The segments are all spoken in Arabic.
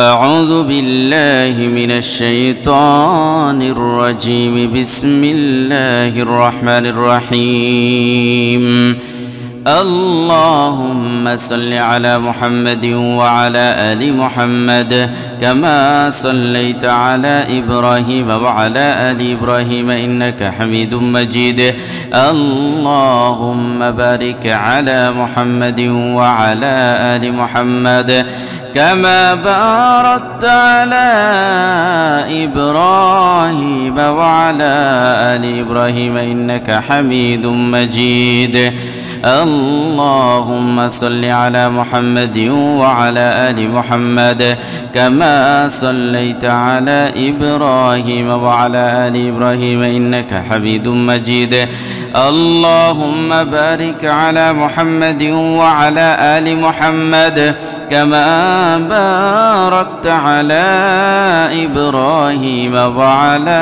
أعوذ بالله من الشيطان الرجيم. بسم الله الرحمن الرحيم. اللهم صل على محمد وعلى آل محمد كما صليت على إبراهيم وعلى آل إبراهيم إنك حميد مجيد. اللهم بارك على محمد وعلى آل محمد كما باركت على إبراهيم وعلى آل إبراهيم إنك حميد مجيد. اللهم صل على محمد وعلى آل محمد كما صليت على إبراهيم وعلى آل إبراهيم إنك حميد مجيد. اللهم بارك على محمد وعلى آل محمد كما باركت على إبراهيم وعلى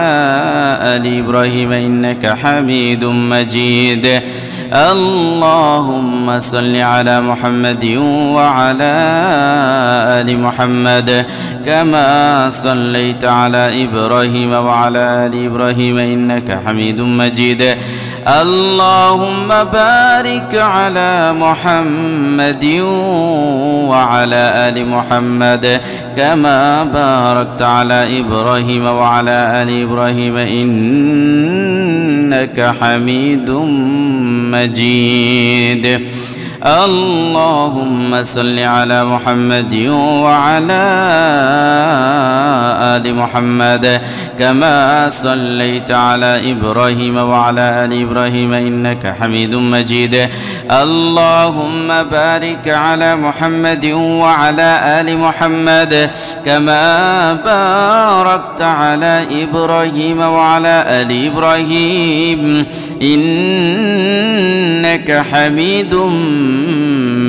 آل إبراهيم إنك حميد مجيد. اللهم صل على محمد وعلى آل محمد كما صليت على إبراهيم وعلى آل إبراهيم إنك حميد مجيد. اللهم بارك على محمد وعلى آل محمد كما باركت على إبراهيم وعلى آل إبراهيم إنك حميد مجيد. اللهم صل على محمد وعلى آل محمد كما صليت على إبراهيم وعلى آل إبراهيم إنك حميد مجيد. اللهم بارك على محمد وعلى آل محمد كما باركت على إبراهيم وعلى آل إبراهيم إنك حميد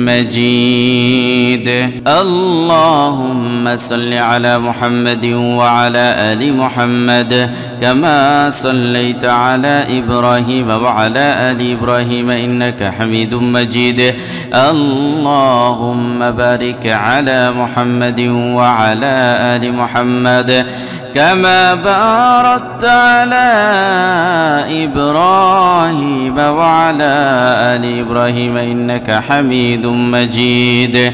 مجيد. اللهم صل على محمد وعلى آل محمد كما صليت على إبراهيم وعلى آل إبراهيم إنك حميد مجيد. اللهم بارك على محمد وعلى آل محمد كما باركت على إبراهيم وعلى آل إبراهيم إنك حميد مجيد.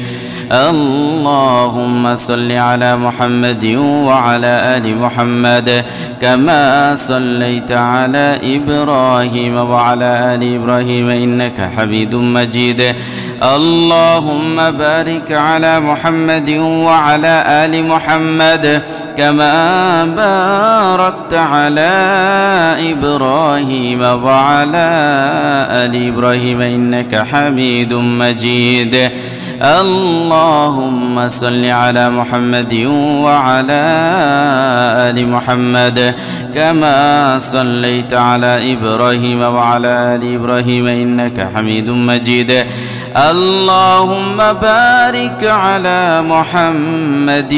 اللهم صل على محمد وعلى آل محمد كما صليت على إبراهيم وعلى آل إبراهيم إنك حميد مجيد. اللهم بارك على محمد وعلى آل محمد كما باركت على إبراهيم وعلى آل إبراهيم إنك حميد مجيد. اللهم صل على محمد وعلى آل محمد كما صليت على إبراهيم وعلى آل إبراهيم إنك حميد مجيد. اللهم بارك على محمد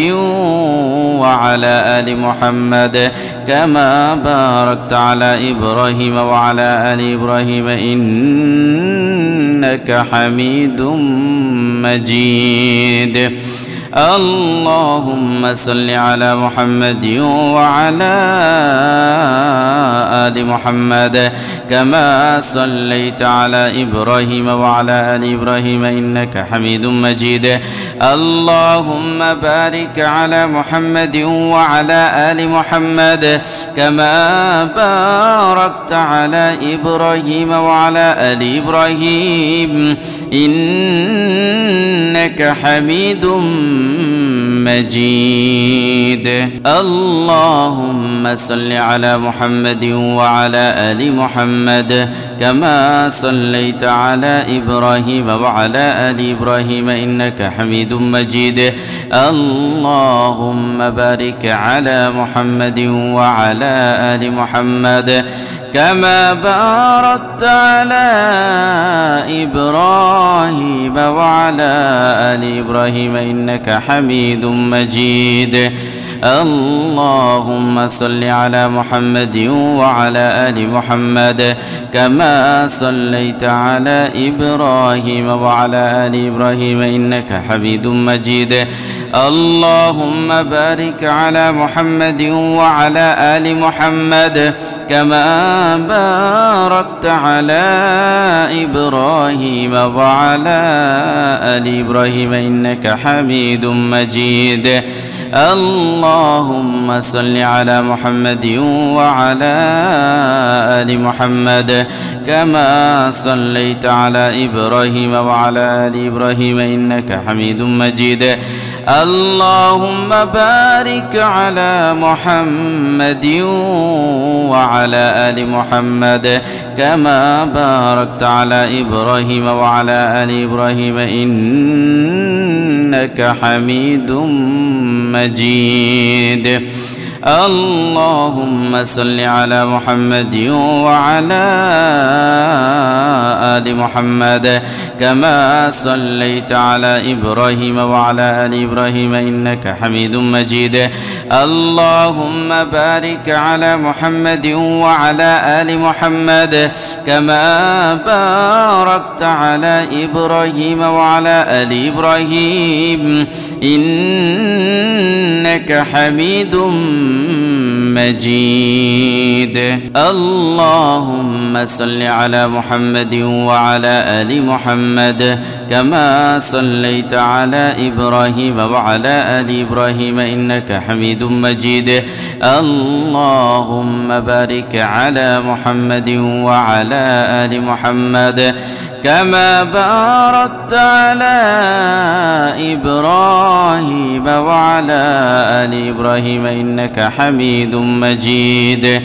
وعلى آل محمد كما باركت على إبراهيم وعلى آل إبراهيم إنك حميد مجيد. اللهم صل على محمد وعلى آل محمد كما صليت على إبراهيم وعلى آل إبراهيم إنك حميد مجيد. اللهم بارك على محمد وعلى آل محمد كما باركت على إبراهيم وعلى آل إبراهيم إنك حميد مجيد. اللهم صل على محمد وعلى آل محمد كما صليت على إبراهيم وعلى آل إبراهيم إنك حميد مجيد. اللهم بارك على محمد وعلى آل محمد كما باركت على إبراهيم وعلى آل إبراهيم إنك حميد مجيد. اللهم صل على محمد وعلى آل محمد كما صليت على إبراهيم وعلى آل إبراهيم إنك حميد مجيد. اللهم بارك على محمد وعلى آل محمد كما باركت على إبراهيم وعلى آل إبراهيم إنك حميد مجيد. اللهم صل على محمد وعلى آل محمد كما صليت على إبراهيم وعلى آل إبراهيم إنك حميد مجيد. اللهم بارك على محمد وعلى آل محمد كما باركت على إبراهيم وعلى آل إبراهيم إنك حميد مجيد. اللهم صل على محمد وعلى آل محمد كما صليت على إبراهيم وعلى آل إبراهيم إنك حميد مجيد. اللهم بارك على محمد وعلى آل محمد كما باركت على إبراهيم وعلى آل إبراهيم إنك حميد مجيد. اللهم صل على محمد وعلى آل محمد كما صليت على إبراهيم وعلى آل إبراهيم إنك حميد مجيد. اللهم بارك على محمد وعلى آل محمد كما باركت على إبراهيم وعلى آل إبراهيم إنك حميد مجيد.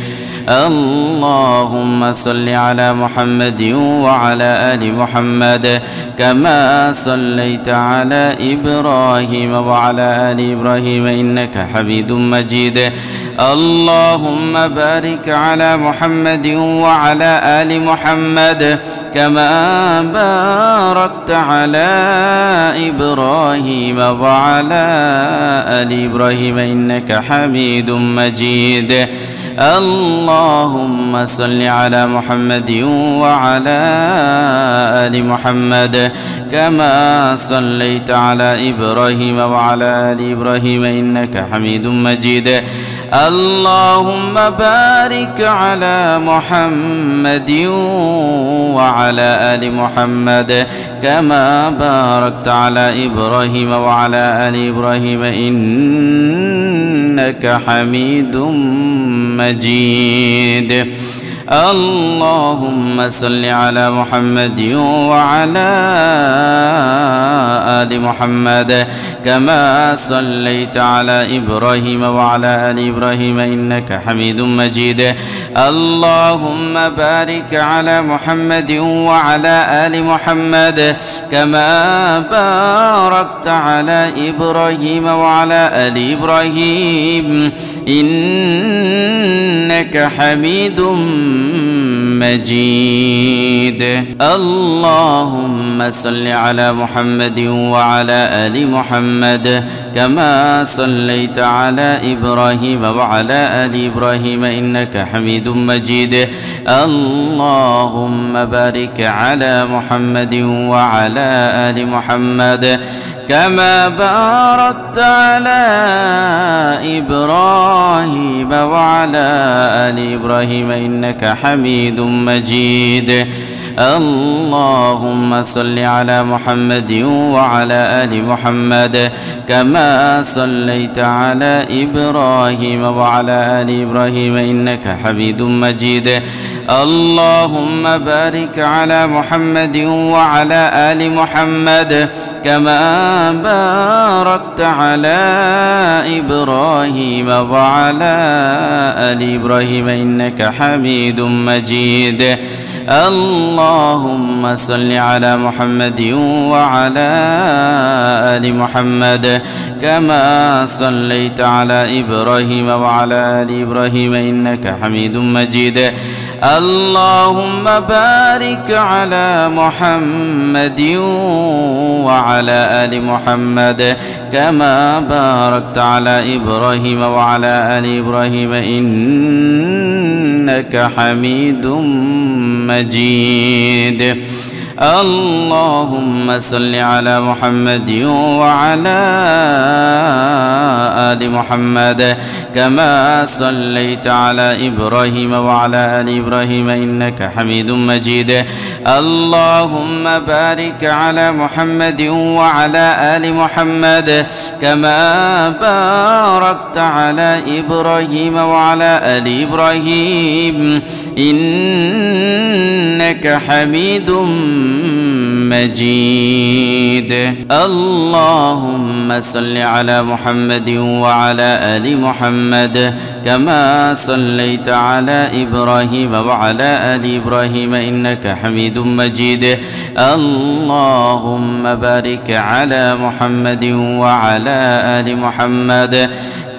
اللهم صل على محمد وعلى آل محمد كما صليت على إبراهيم وعلى آل إبراهيم إنك حميد مجيد. اللهم بارك على محمد وعلى آل محمد كما باركت على إبراهيم وعلى آل إبراهيم إنك حميد مجيد. اللهم صل على محمد وعلى آل محمد كما صليت على إبراهيم وعلى آل إبراهيم إنك حميد مجيد. اللهم بارك على محمد وعلى آل محمد كما باركت على إبراهيم وعلى آل إبراهيم إنك حميد مجيد. اللهم صل على محمد وعلى آل محمد كما صليت على إبراهيم وعلى آل إبراهيم إنك حميد مجيد. اللهم بارك على محمد وعلى آل محمد كما باركت على إبراهيم وعلى آل إبراهيم إنك حميد مجيد. اللهم صل على محمد وعلى آل محمد كما صليت على إبراهيم وعلى آل إبراهيم إنك حميد مجيد. اللهم بارك على محمد وعلى آل محمد كما باركت على إبراهيم وعلى آل إبراهيم إنك حميد مجيد. اللهم صل على محمد وعلى آل محمد كما صليت على إبراهيم وعلى آل إبراهيم إنك حميد مجيد. اللهم بارك على محمد وعلى آل محمد كما باركت على إبراهيم وعلى آل إبراهيم إنك حميد مجيد. اللهم صل على محمد وعلى آل محمد كما صليت على إبراهيم وعلى آل إبراهيم إنك حميد مجيد. اللهم بارك على محمد وعلى آل محمد كما باركت على إبراهيم وعلى آل إبراهيم إنك حميد مجيد. اللهم صل على محمد وعلى آل محمد كما صليت على إبراهيم وعلى آل إبراهيم إنك حميد مجيد. اللهم بارك على محمد وعلى آل محمد كما باركت على إبراهيم وعلى آل إبراهيم إنك حميد مجيد. اللهم صل على محمد وعلى آل محمد كما صليت على إبراهيم وعلى آل إبراهيم إنك حميد مجيد. اللهم بارك على محمد وعلى آل محمد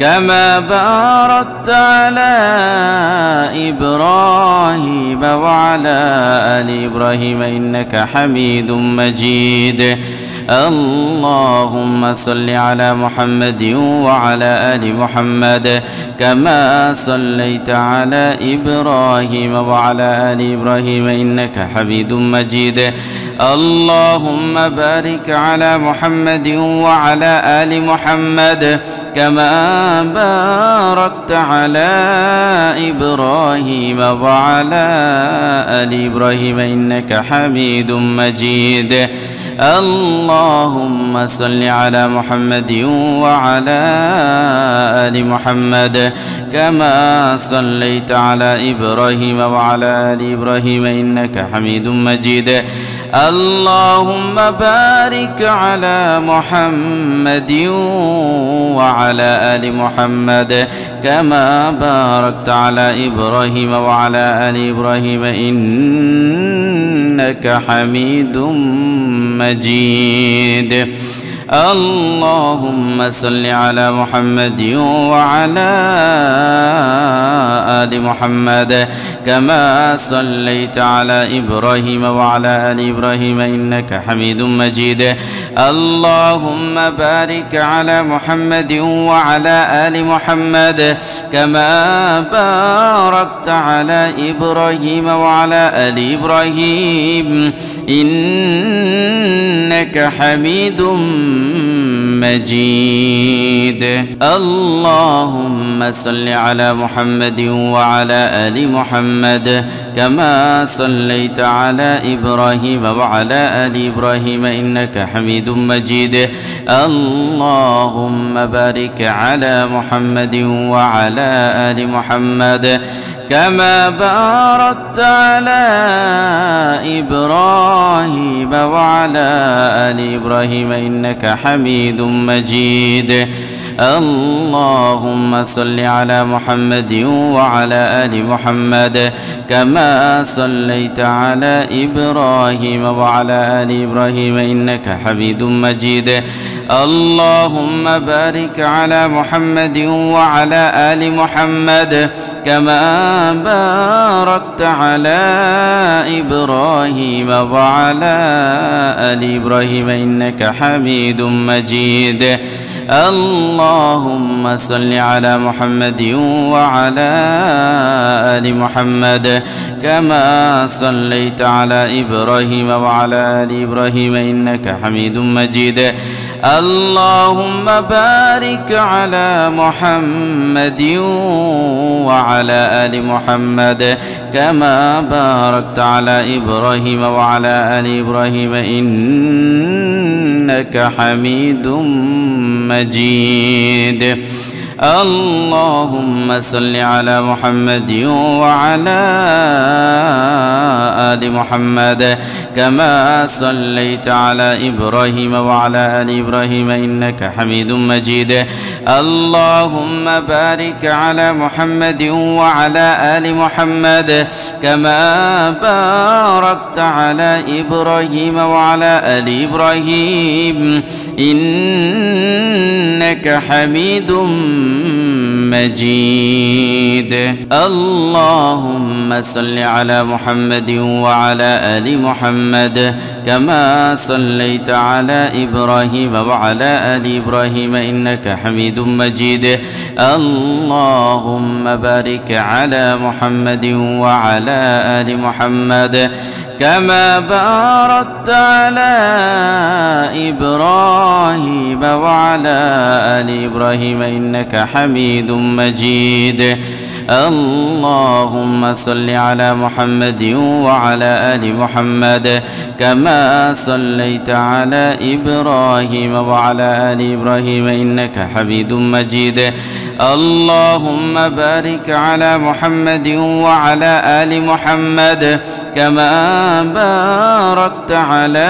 كما باركت على إبراهيم وعلى آل إبراهيم إنك حميد مجيد. اللهم صل على محمد وعلى آل محمد كما صليت على إبراهيم وعلى آل إبراهيم إنك حميد مجيد. اللهم بارك على محمد وعلى آل محمد كما باركت على إبراهيم وعلى آل إبراهيم إنك حميد مجيد. اللهم صل على محمد وعلى آل محمد كما صليت على إبراهيم وعلى آل إبراهيم إنك حميد مجيد. اللهم بارك على محمد وعلى آل محمد كما باركت على إبراهيم وعلى آل إبراهيم إنك حميد مجيد. اللهم صل على محمد وعلى آل محمد كما صليت على إبراهيم وعلى آل إبراهيم إنك حميد مجيد. اللهم بارك على محمد وعلى آل محمد كما باركت على إبراهيم وعلى آل إبراهيم إنك حميد مجيد. اللهم صل على محمد وعلى آل محمد كما صليت على إبراهيم وعلى آل إبراهيم إنك حميد مجيد. اللهم بارك على محمد وعلى آل محمد كما باركت على إبراهيم وعلى آل إبراهيم إنك حميد مجيد. اللهم صل على محمد وعلى آل محمد كما صليت على إبراهيم وعلى آل إبراهيم إنك حميد مجيد. اللهم بارك على محمد وعلى آل محمد كما باركت على إبراهيم وعلى آل إبراهيم إنك حميد مجيد. اللهم صل على محمد وعلى آل محمد كما صليت على إبراهيم وعلى آل إبراهيم إنك حميد مجيد. اللهم بارك على محمد وعلى آل محمد كما باركت على إبراهيم وعلى آل إبراهيم إنك حميد مجيد. اللهم صل على محمد وعلى آل محمد كما صليت على إبراهيم وعلى آل إبراهيم إنك حميد مجيد. اللهم بارك على محمد وعلى آل محمد كما باركت على إبراهيم وعلى آل إبراهيم إنك حميد مجيد. اللهم صل على محمد وعلى آل محمد كما صليت على إبراهيم وعلى آل إبراهيم إنك حميد مجيد. اللهم بارك على محمد وعلى آل محمد كما باركت على إبراهيم وعلى آل إبراهيم إنك حميد مجيد. اللهم صل على محمد وعلى آل محمد كما صليت على إبراهيم وعلى آل إبراهيم إنك حميد مجيد. اللهم بارك على محمد وعلى آل محمد كما باركت على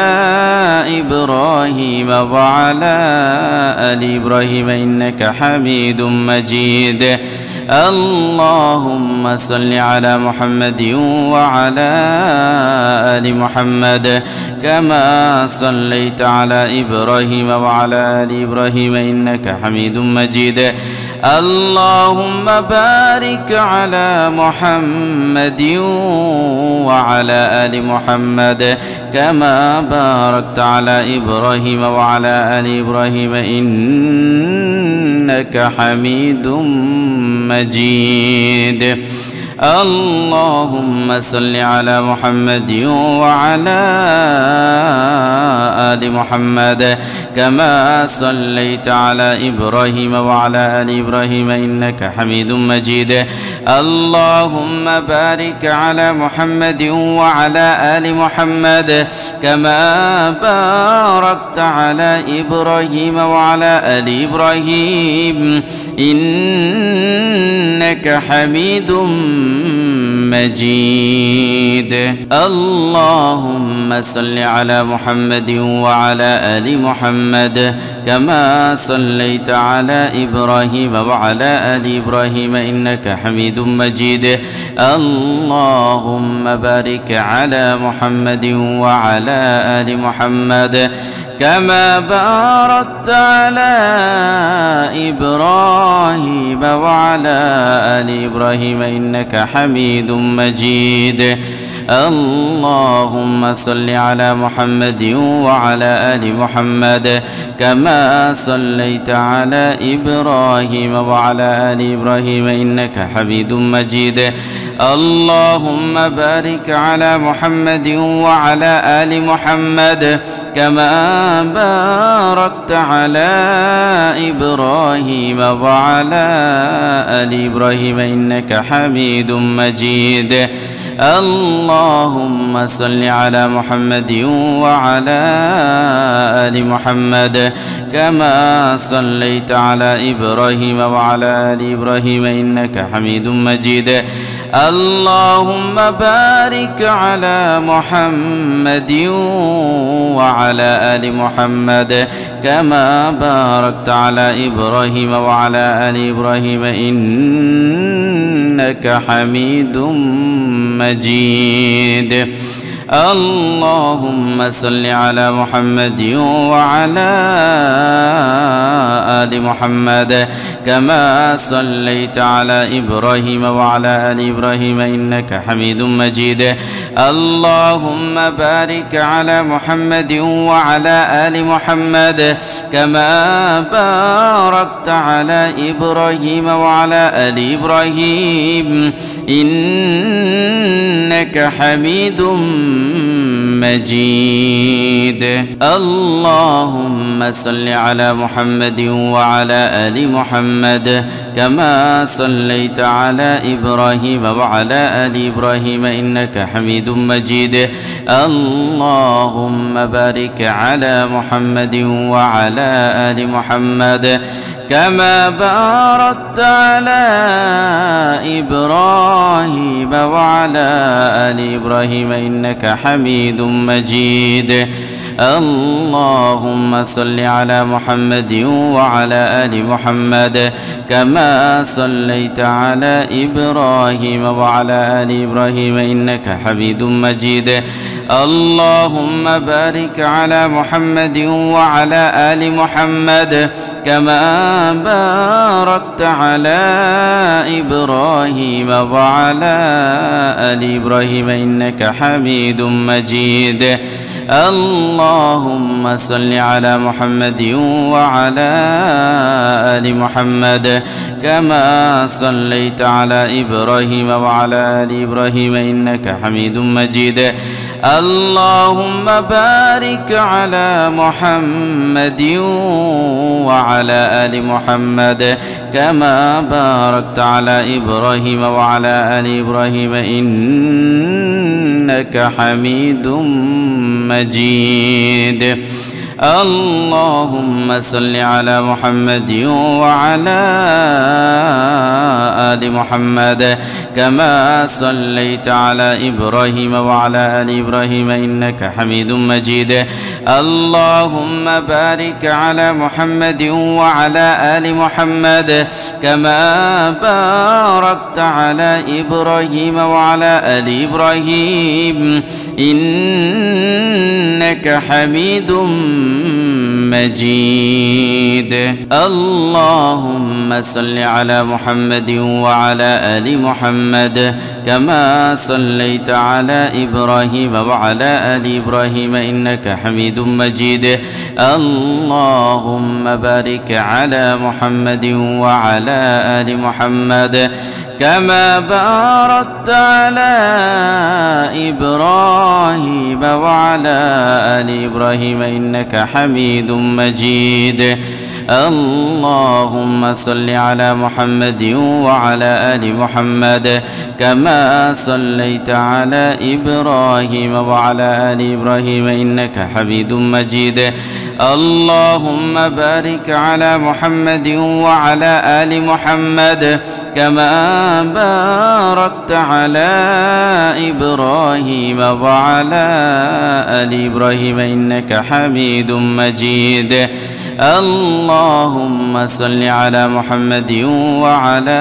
إبراهيم وعلى آل إبراهيم إنك حميد مجيد. اللهم صل على محمد وعلى آل محمد كما صليت على إبراهيم وعلى آل إبراهيم إنك حميد مجيد. اللهم بارك على محمد وعلى آل محمد كما باركت على إبراهيم وعلى آل إبراهيم إنك حميد مجيد. اللهم صل على محمد وعلى آل محمد كما صليت على إبراهيم وعلى آل إبراهيم إنك حميد مجيد. اللهم بارك على محمد وعلى آل محمد كما باركت على إبراهيم وعلى آل إبراهيم إنك حميد مجيد. اللهم صل على محمد وعلى آل محمد كما صليت على إبراهيم وعلى آل إبراهيم إنك حميد مجيد. اللهم بارك على محمد وعلى آل محمد كما باركت على إبراهيم وعلى آل إبراهيم إنك حميد مجيد. اللهم صل على محمد وعلى آل محمد كما صليت على إبراهيم وعلى آل إبراهيم إنك حميد مجيد. اللهم بارك على محمد وعلى آل محمد كما باركت على إبراهيم وعلى آل إبراهيم إنك حميد مجيد. اللهم صل على محمد وعلى آل محمد كما صليت على إبراهيم وعلى آل إبراهيم إنك حميد مجيد. اللهم بارك على محمد وعلى آل محمد كما باركت على إبراهيم وعلى آل إبراهيم إنك حميد مجيد. اللهم صل على محمد وعلى آل محمد كما صليت على إبراهيم وعلى آل إبراهيم إنك حميد مجيد. اللهم بارك على محمد وعلى آل محمد كما باركت على إبراهيم وعلى آل إبراهيم إنك حميد مجيد. اللهم صل على محمد وعلى آل محمد كما صليت على إبراهيم وعلى آل إبراهيم إنك حميد مجيد. اللهم بارك على محمد وعلى آل محمد كما باركت على إبراهيم وعلى آل إبراهيم إنك حميد مجيد. اللهم صل على محمد وعلى آل محمد كما صليت على إبراهيم وعلى آل إبراهيم إنك حميد مجيد. اللهم بارك على محمد وعلى آل محمد كما باركت على إبراهيم وعلى آل إبراهيم إنك حميد مجيد. اللهم صل على محمد وعلى آل محمد كما صليت على إبراهيم وعلى آل إبراهيم إنك حميد مجيد. اللهم بارك على محمد وعلى آل محمد كما باركت على إبراهيم وعلى آل إبراهيم إنك حميد مجيد. اللهم صل على محمد وعلى آل محمد كما صليت على إبراهيم وعلى آل إبراهيم إنك حميد مجيد. اللهم بارك على محمد وعلى آل محمد كما باركت على إبراهيم وعلى آل إبراهيم إنك حميد مجيد. اللهم صل على محمد وعلى آل محمد كما صليت على إبراهيم وعلى آل إبراهيم إنك حميد مجيد. اللهم بارك على محمد وعلى آل محمد كما باركت على إبراهيم وعلى آل إبراهيم إنك حميد مجيد. اللهم صل على محمد وعلى آل محمد كما صليت على إبراهيم وعلى آل إبراهيم إنك حميد مجيد. اللهم بارك على محمد وعلى آل محمد كما باركت على إبراهيم وعلى آل إبراهيم إنك حميد مجيد. اللهم صل على محمد وعلى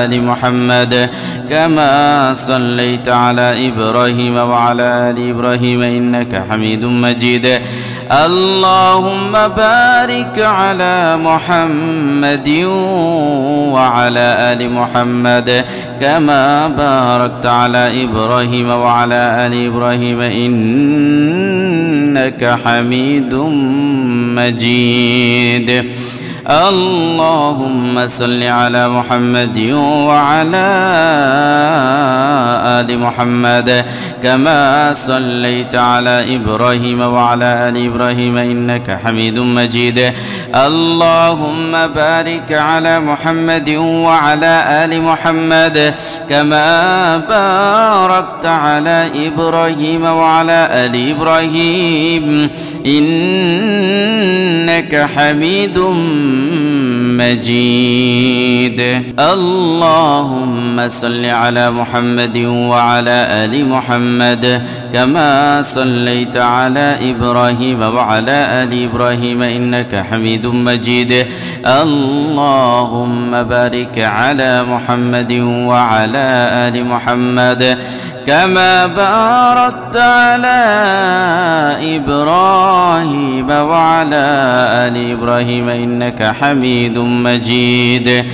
آل محمد كما صليت على إبراهيم وعلى آل إبراهيم إنك حميد مجيد. اللهم بارك على محمد وعلى آل محمد كما باركت على إبراهيم وعلى آل إبراهيم إنك حميد مجيد. اللهم صل على محمد وعلى آل محمد كما صليت على إبراهيم وعلى آل إبراهيم إنك حميد مجيد. اللهم بارك على محمد وعلى آل محمد كما باركت على إبراهيم وعلى آل إبراهيم إنك حميد مجيد. اللهم صل على محمد وعلى آل محمد كما صليت على إبراهيم وعلى آل إبراهيم إنك حميد مجيد. اللهم بارك على محمد وعلى آل محمد كما باركت على إبراهيم وعلى آل إبراهيم إنك حميد مجيد.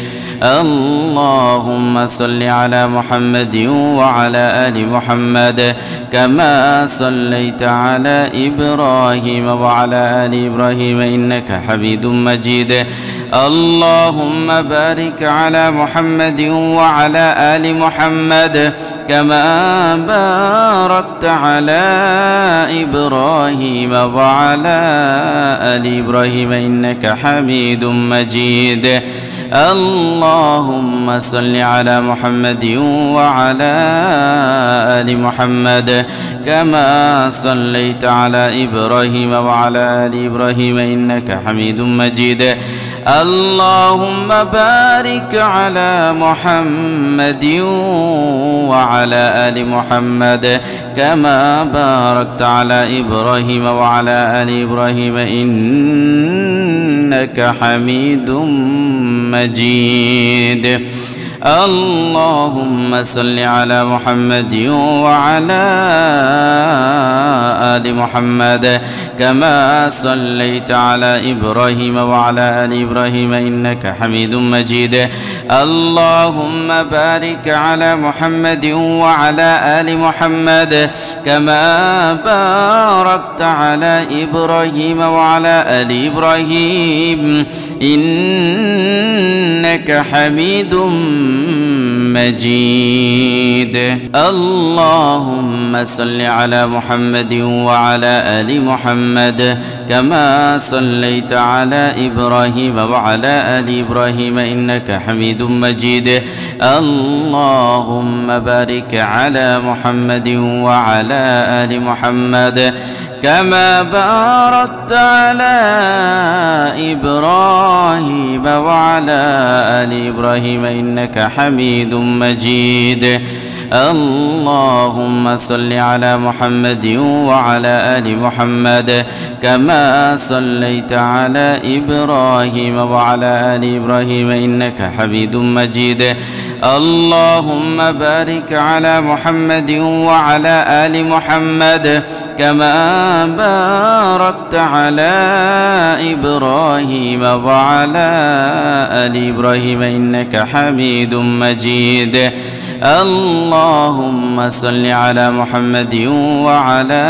اللهم صل على محمد وعلى آل محمد كما صليت على إبراهيم وعلى آل إبراهيم إنك حميد مجيد. اللهم بارك على محمد وعلى آل محمد كما باركت على إبراهيم وعلى آل إبراهيم إنك حميد مجيد. اللهم صل على محمد وعلى آل محمد كما صليت على إبراهيم وعلى آل إبراهيم إنك حميد مجيد. اللهم بارك على محمد وعلى آل محمد كما باركت على إبراهيم وعلى آل إبراهيم إنك حميد مجيد. اللهم صل على محمد وعلى آل محمد كما صليت على إبراهيم وعلى آل إبراهيم إنك حميد مجيد. اللهم بارك على محمد وعلى آل محمد كما باركت على إبراهيم وعلى آل إبراهيم إنك حميد مجيد. اللهم صل على محمد وعلى آل محمد كما صليت على إبراهيم وعلى آل إبراهيم إنك حميد مجيد. اللهم بارك على محمد وعلى آل محمد كما باركت على إبراهيم وعلى آل إبراهيم إنك حميد مجيد. اللهم صل على محمد وعلى آل محمد كما صليت على إبراهيم وعلى آل إبراهيم إنك حميد مجيد. اللهم بارك على محمد وعلى آل محمد كما باركت على إبراهيم وعلى آل إبراهيم إنك حميد مجيد. اللهم صل على محمد وعلى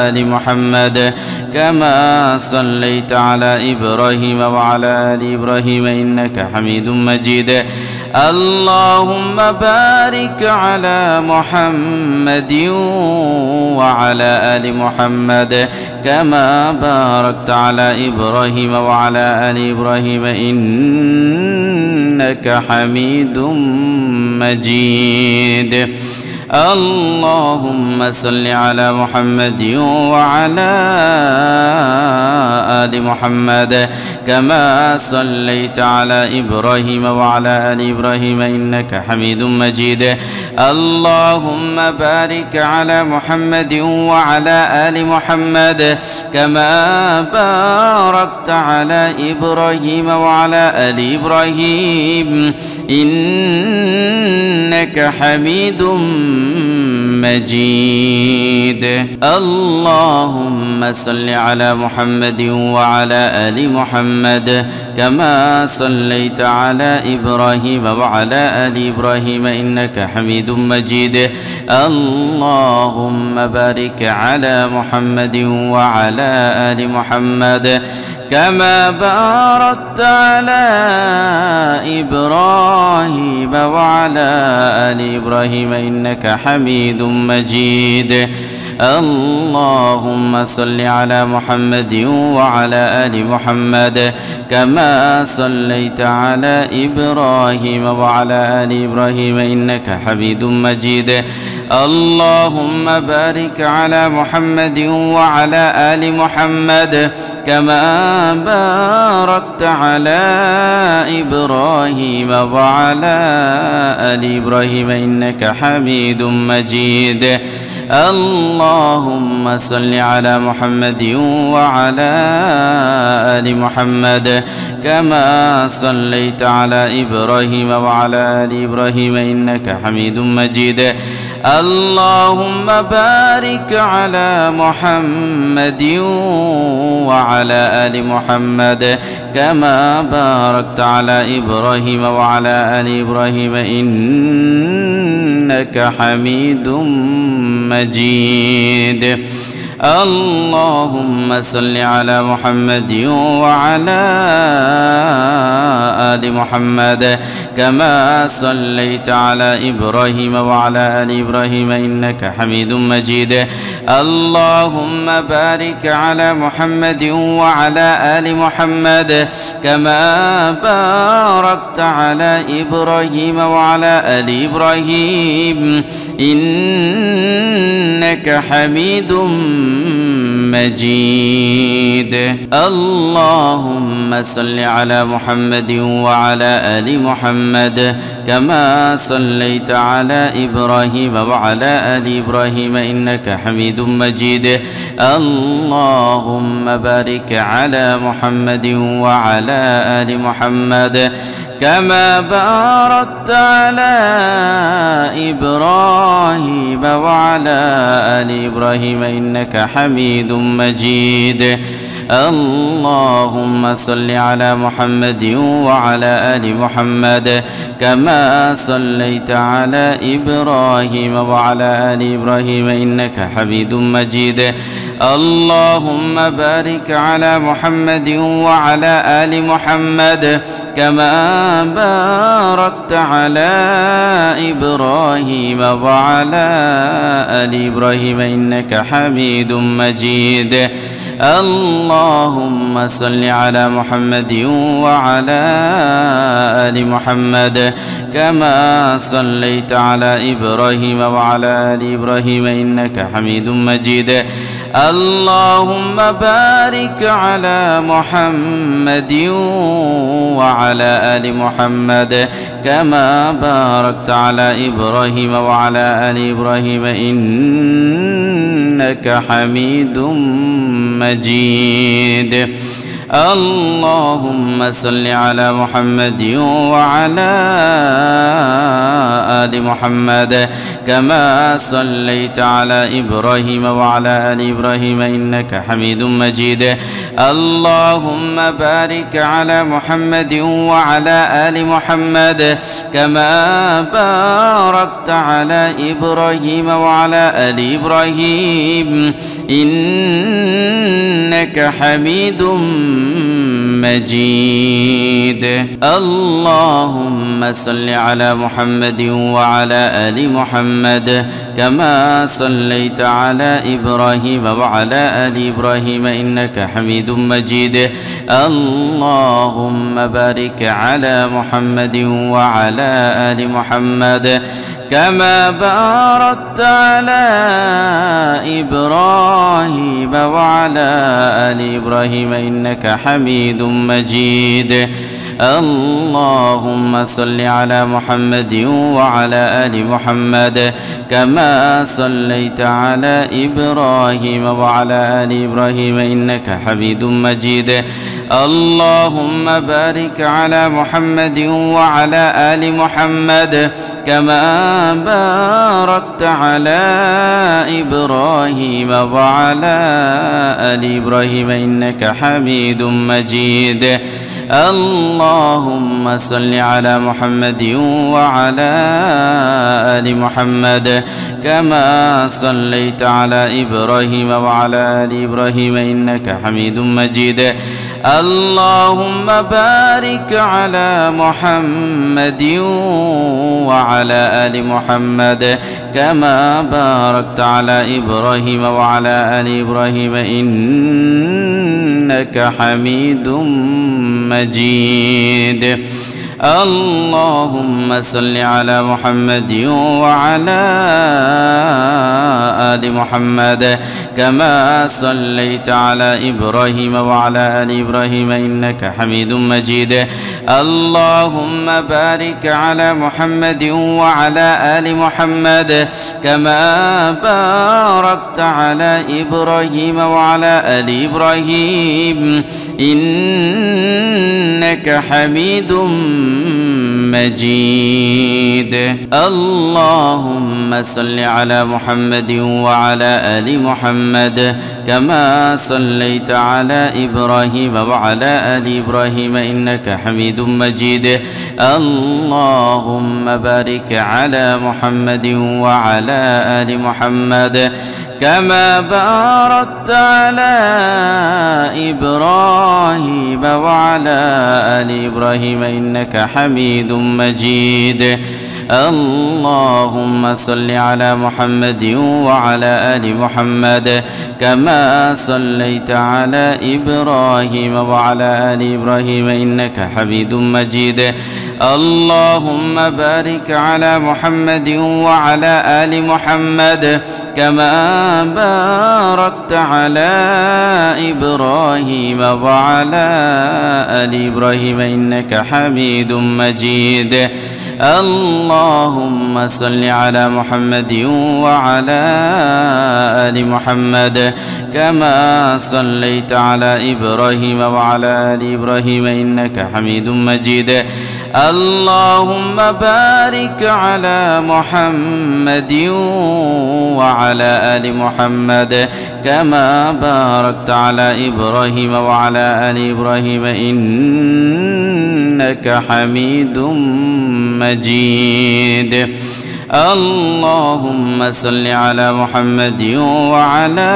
آل محمد كما صليت على إبراهيم وعلى آل إبراهيم إنك حميد مجيد. اللهم بارك على محمد وعلى آل محمد كما باركت على إبراهيم وعلى آل إبراهيم إنك حميد مجيد. اللهم صل على محمد وعلى آل محمد كما صليت على إبراهيم وعلى آل إبراهيم إنك حميد مجيد. اللهم بارك على محمد وعلى آل محمد كما باركت على إبراهيم وعلى آل إبراهيم إنك حميد مجيد. اللهم صل على محمد وعلى آل محمد كما صليت على إبراهيم وعلى آل إبراهيم إنك حميد مجيد. اللهم بارك على محمد وعلى آل محمد كما باركت على إبراهيم وعلى آل إبراهيم إنك حميد مجيد. اللهم صل على محمد وعلى آل محمد كما صليت على إبراهيم وعلى آل إبراهيم إنك حميد مجيد. اللهم بارك على محمد وعلى آل محمد كما باركت على إبراهيم وعلى آل إبراهيم إنك حميد مجيد. اللهم صل على محمد وعلى آل محمد كما صليت على إبراهيم وعلى آل إبراهيم إنك حميد مجيد. اللهم بارك على محمد وعلى آل محمد كما باركت على إبراهيم وعلى آل إبراهيم إنك حميد مجيد. اللهم صل على محمد وعلى آل محمد كما صليت على إبراهيم وعلى آل إبراهيم إنك حميد مجيد. اللهم بارك على محمد وعلى آل محمد كما باركت على إبراهيم وعلى آل إبراهيم إنك حميد مجيد. اللهم صل على محمد وعلى آل محمد كما صليت على إبراهيم وعلى آل إبراهيم إنك حميد مجيد. اللهم بارك على محمد وعلى آل محمد كما باركت على إبراهيم وعلى آل إبراهيم إنك حميد مجيد. اللهم صل على محمد وعلى آل محمد كما صليت على إبراهيم وعلى آل إبراهيم إنك حميد مجيد. اللهم بارك على محمد وعلى آل محمد كما باركت على إبراهيم وعلى آل إبراهيم إنك حميد مجيد. اللهم صل على محمد وعلى آل محمد كما صليت على إبراهيم وعلى آل إبراهيم إنك حميد مجيد. اللهم بارك على محمد وعلى آل محمد كما باركت على إبراهيم وعلى آل إبراهيم إنك حميد مجيد. اللهم صل على محمد وعلى آل محمد كما صليت على إبراهيم وعلى آل إبراهيم إنك حميد مجيد. اللهم بارك على محمد وعلى آل محمد كما باركت على إبراهيم وعلى آل إبراهيم إنك حميد مجيد. اللهم صل على محمد وعلى آل محمد كما صليت على إبراهيم وعلى آل إبراهيم إنك حميد مجيد. اللهم بارك على محمد وعلى آل محمد كما باركت على إبراهيم وعلى آل إبراهيم إنك حميد مجيد. اللهم صل على محمد وعلى آل محمد كما صليت على إبراهيم وعلى آل إبراهيم إنك حميد مجيد. اللهم بارك على محمد وعلى آل محمد كما باركت على إبراهيم وعلى آل إبراهيم إنك حميد مجيد. اللهم صل على محمد وعلى آل محمد كما صليت على إبراهيم وعلى آل إبراهيم إنك حميد مجيد. اللهم بارك على محمد وعلى آل محمد كما باركت على إبراهيم وعلى آل إبراهيم إنك حميد مجيد. اللهم صل على محمد وعلى آل محمد كما صليت على إبراهيم وعلى آل إبراهيم إنك حميد مجيد. اللهم بارك على محمد وعلى آل محمد كما باركت على إبراهيم وعلى آل إبراهيم إنك حميد مجيد. اللهم صل على محمد وعلى آل محمد كما صليت على إبراهيم وعلى آل إبراهيم إنك حميد مجيد. اللهم بارك على محمد وعلى آل محمد كما باركت على إبراهيم وعلى آل إبراهيم إنك حميد مجيد. اللهم صل على محمد وعلى آل محمد كما صليت على إبراهيم وعلى آل إبراهيم إنك حميد مجيد. اللهم بارك على محمد وعلى آل محمد كما باركت على إبراهيم وعلى آل إبراهيم إنك حميد مجيد. اللهم صل على محمد وعلى آل محمد كما صليت على إبراهيم وعلى آل إبراهيم إنك حميد مجيد. اللهم بارك على محمد وعلى آل محمد كما باركت على إبراهيم وعلى آل إبراهيم إنك حميد مجيد. اللهم صل على محمد وعلى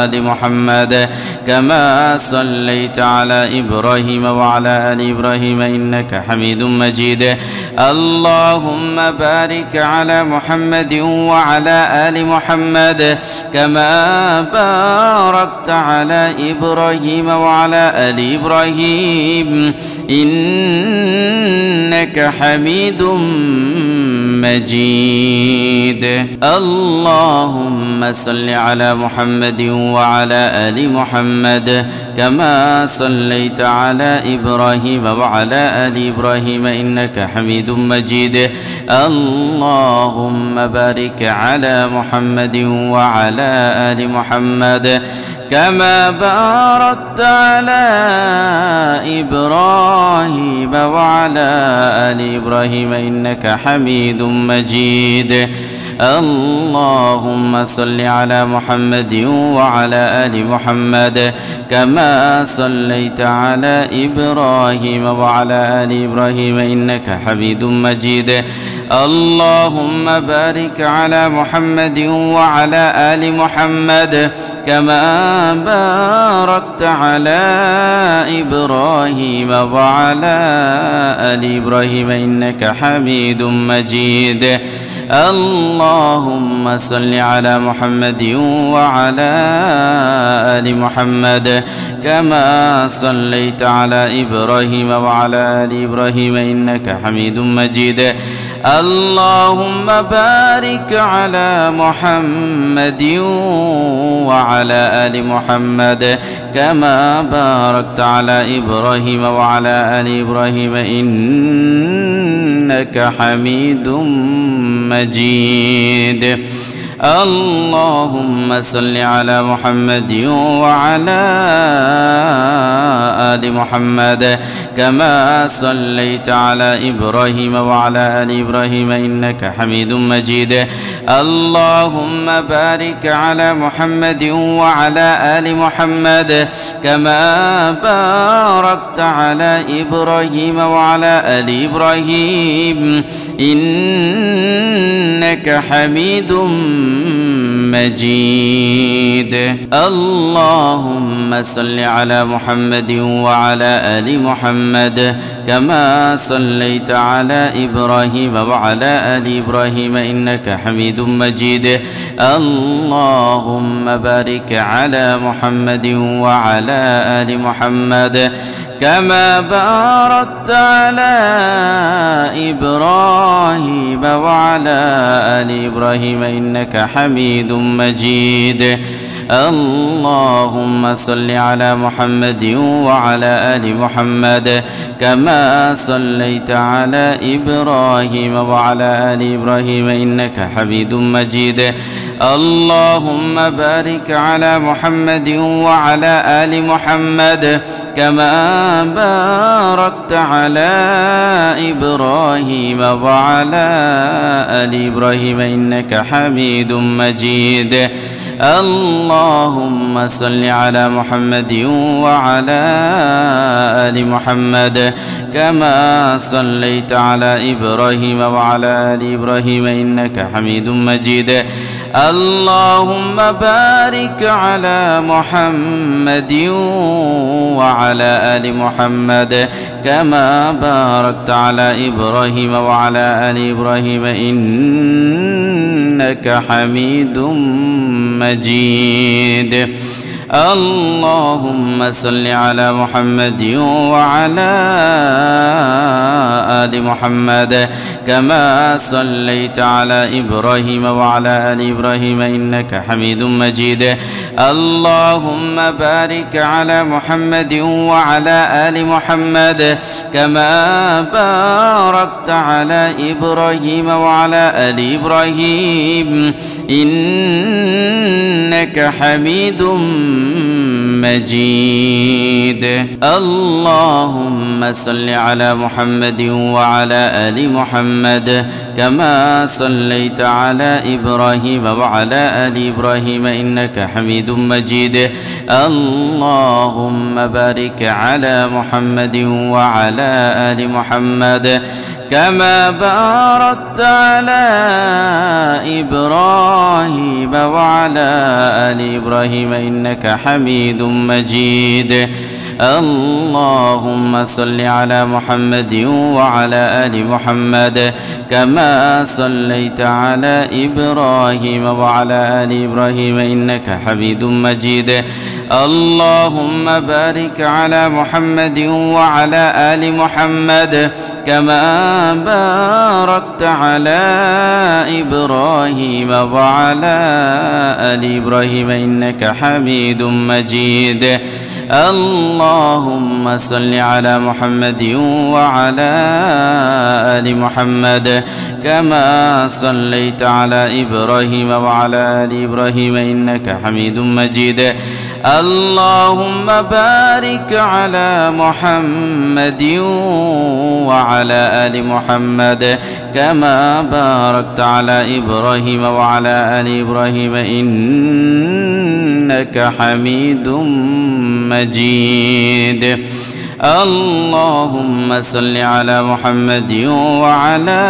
آل محمد كما صليت على إبراهيم وعلى آل إبراهيم إنك حميد مجيد. اللهم بارك على محمد وعلى آل محمد كما باركت على إبراهيم وعلى آل إبراهيم إنك حميد مجيد. اللهم صل على محمد وعلى آل محمد كما صليت على إبراهيم وعلى آل إبراهيم إنك حميد مجيد. اللهم بارك على محمد وعلى آل محمد كما باركت على إبراهيم وعلى آل إبراهيم إنك حميد مجيد. اللهم صل على محمد وعلى آل محمد كما صليت على إبراهيم وعلى آل إبراهيم إنك حميد مجيد. اللهم بارك على محمد وعلى آل محمد كما باركت على إبراهيم وعلى آل إبراهيم إنك حميد مجيد. اللهم صل على محمد وعلى آل محمد كما صليت على إبراهيم وعلى آل إبراهيم إنك حميد مجيد. اللهم بارك على محمد وعلى آل محمد كما باركت على إبراهيم وعلى آل إبراهيم إنك حميد مجيد. اللهم صل على محمد وعلى آل محمد كما صليت على إبراهيم وعلى آل إبراهيم إنك حميد مجيد. اللهم بارك على محمد وعلى آل محمد كما باركت على إبراهيم وعلى آل إبراهيم إنك حميد مجيد. اللهم صل على محمد وعلى آل محمد كما صليت على إبراهيم وعلى آل إبراهيم إنك حميد مجيد. اللهم بارك على محمد وعلى آل محمد كما باركت على إبراهيم وعلى آل إبراهيم إنك حميد مجيد. اللهم صل على محمد وعلى آل محمد كما صليت على إبراهيم وعلى آل إبراهيم إنك حميد مجيد. اللهم بارك على محمد وعلى آل محمد كما باركت على إبراهيم وعلى آل إبراهيم إنك حميد مجيد. اللهم صل على محمد وعلى آل محمد كما صليت على إبراهيم وعلى آل إبراهيم إنك حميد مجيد. اللهم بارك على محمد وعلى آل محمد كما باركت على إبراهيم وعلى آل إبراهيم إنك حميد مجيد. اللهم صل على محمد وعلى آل محمد كما صليت على إبراهيم وعلى آل إبراهيم إنك حميد مجيد. اللهم بارك على محمد وعلى آل محمد كما باركت على إبراهيم وعلى آل إبراهيم إنك حميد مجيد. اللهم صل على محمد وعلى آل محمد محمد كما صليت على إبراهيم وعلى آل إبراهيم إنك حميد مجيد. اللهم بارك على محمد وعلى آل محمد كما باركت على إبراهيم وعلى آل إبراهيم إنك حميد مجيد. اللهم صل على محمد وعلى آل محمد كما صليت على إبراهيم وعلى آل إبراهيم إنك حميد مجيد. اللهم بارك على محمد وعلى آل محمد كما باركت على إبراهيم وعلى آل إبراهيم إنك حميد مجيد. اللهم صل على محمد وعلى آل محمد كما صليت على إبراهيم وعلى آل إبراهيم إنك حميد مجيد. اللهم بارك على محمد وعلى آل محمد كما باركت على إبراهيم وعلى آل إبراهيم إنك حميد مجيد. اللهم صل على محمد وعلى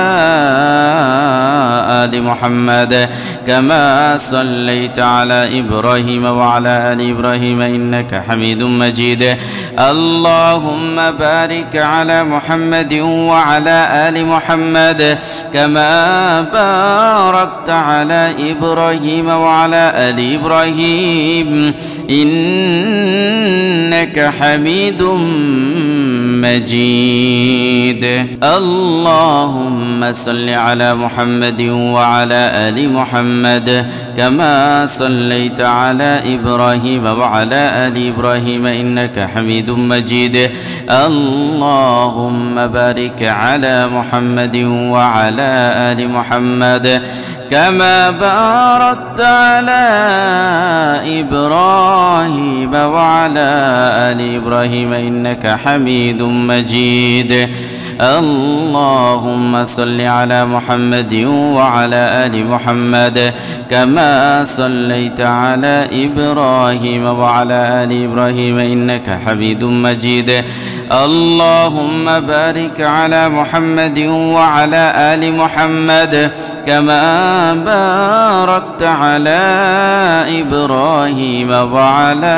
آل محمد كما صليت على إبراهيم وعلى آل إبراهيم إنك حميد مجيد. اللهم بارك على محمد وعلى آل محمد كما باركت على إبراهيم وعلى آل إبراهيم إنك حميد مجيد. اللهم صل على محمد وعلى آل محمد كما صليت على إبراهيم وعلى آل إبراهيم إنك حميد مجيد. اللهم بارك على محمد وعلى آل محمد كما باركت على إبراهيم وعلى آل إبراهيم إنك حميد مجيد. اللهم صل على محمد وعلى آل محمد كما صليت على إبراهيم وعلى آل إبراهيم إنك حميد مجيد. اللهم بارك على محمد وعلى آل محمد كما باركت على إبراهيم وعلى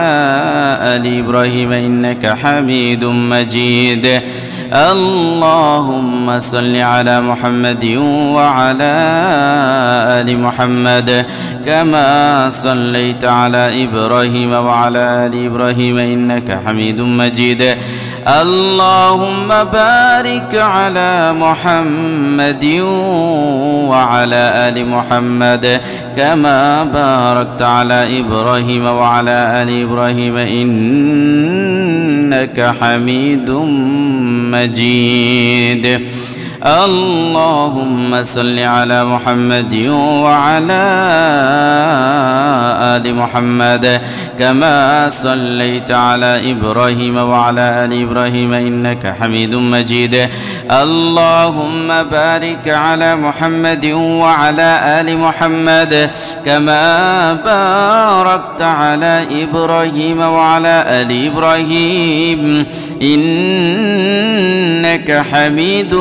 آل إبراهيم إنك حميد مجيد. اللهم صل على محمد وعلى آل محمد كما صليت على إبراهيم وعلى آل إبراهيم إنك حميد مجيد. اللهم بارك على محمد وعلى آل محمد كما باركت على إبراهيم وعلى آل إبراهيم إنك حميد مجيد. اللهم صل على محمد وعلى آل محمد كما صليت على إبراهيم وعلى آل إبراهيم إنك حميد مجيد. اللهم بارك على محمد وعلى آل محمد كما باركت على إبراهيم وعلى آل إبراهيم إنك حميد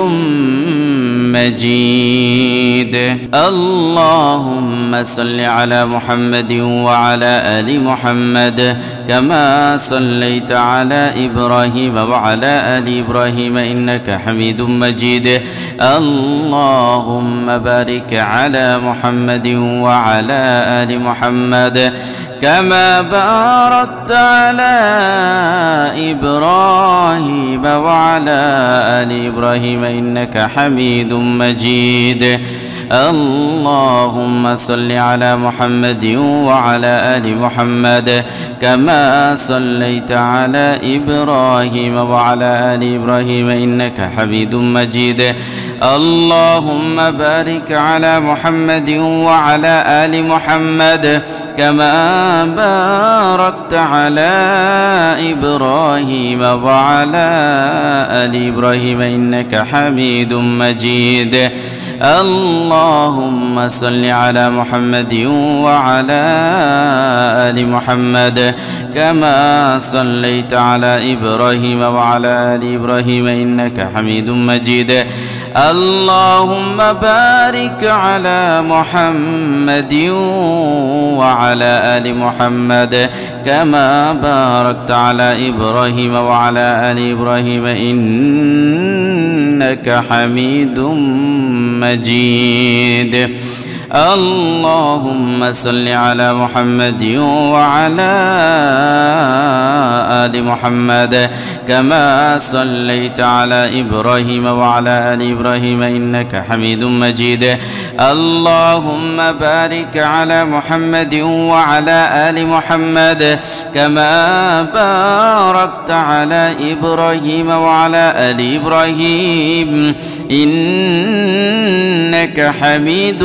مجيد. اللهم صل على محمد وعلى آل محمد كما صليت على إبراهيم وعلى آل إبراهيم إنك حميد مجيد. اللهم بارك على محمد وعلى آل محمد كما باركت على إبراهيم وعلى آل إبراهيم إنك حميد مجيد. اللهم صل على محمد وعلى آل محمد كما صليت على إبراهيم وعلى آل إبراهيم إنك حميد مجيد. اللهم بارك على محمد وعلى آل محمد كما باركت على إبراهيم وعلى آل إبراهيم إنك حميد مجيد. اللهم صل على محمد وعلى آل محمد كما صليت على إبراهيم وعلى آل إبراهيم إنك حميد مجيد. اللهم بارك على محمد وعلى آل محمد كما باركت على إبراهيم وعلى آل إبراهيم إنك حميد مجيد. اللهم صل على محمد وعلى آل محمد كما صليت على إبراهيم وعلى آل إبراهيم إنك حميد مجيد. اللهم بارك على محمد وعلى آل محمد كما باركت على إبراهيم وعلى آل إبراهيم إنك حميد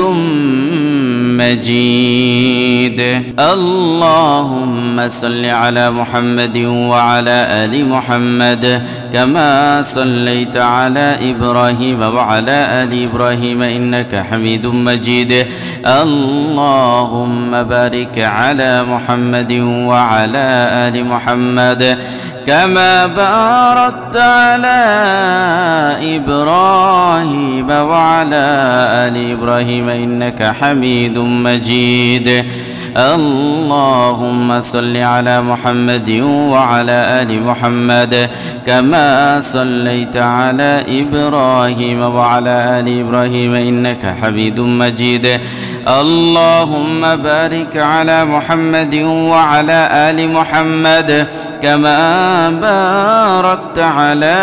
مجيد. اللهم صل على محمد وعلى آل محمد كما صليت على إبراهيم وعلى آل إبراهيم إنك حميد مجيد. اللهم بارك على محمد وعلى آل محمد كما باركت على إبراهيم وعلى آل إبراهيم إنك حميد مجيد. اللهم صل على محمد وعلى آل محمد كما صليت على إبراهيم وعلى آل إبراهيم إنك حميد مجيد. اللهم بارك على محمد وعلى آل محمد كما باركت على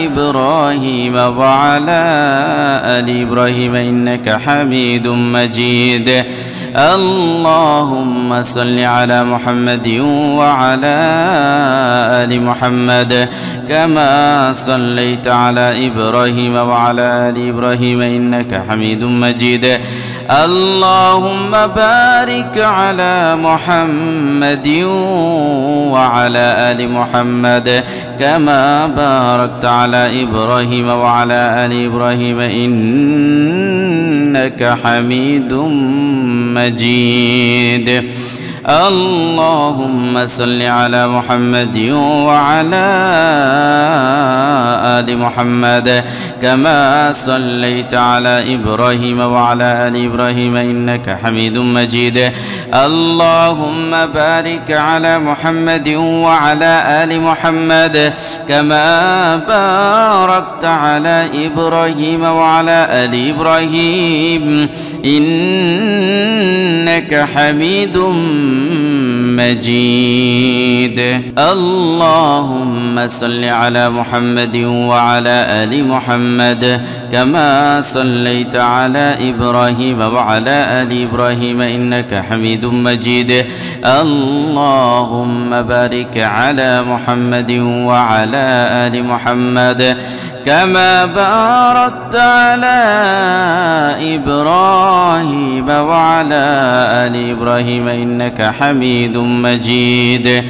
إبراهيم وعلى آل إبراهيم إنك حميد مجيد. اللهم صل على محمد وعلى آل محمد كما صليت على إبراهيم وعلى آل إبراهيم إنك حميد مجيد. اللهم بارك على محمد وعلى آل محمد كما باركت على إبراهيم وعلى آل إبراهيم إنك حميد مجيد. اللهم صل على محمد وعلى آل محمد كما صليت على إبراهيم وعلى آل إبراهيم إنك حميد مجيد. اللهم بارك على محمد وعلى آل محمد كما باركت على إبراهيم وعلى آل إبراهيم إنك حميد مجيد. اللهم صل على محمد وعلى آل محمد كما صليت على إبراهيم وعلى آل إبراهيم إنك حميد مجيد. اللهم بارك على محمد وعلى آل محمد كما باركت على إبراهيم وعلى آل إبراهيم إنك حميد مجيد.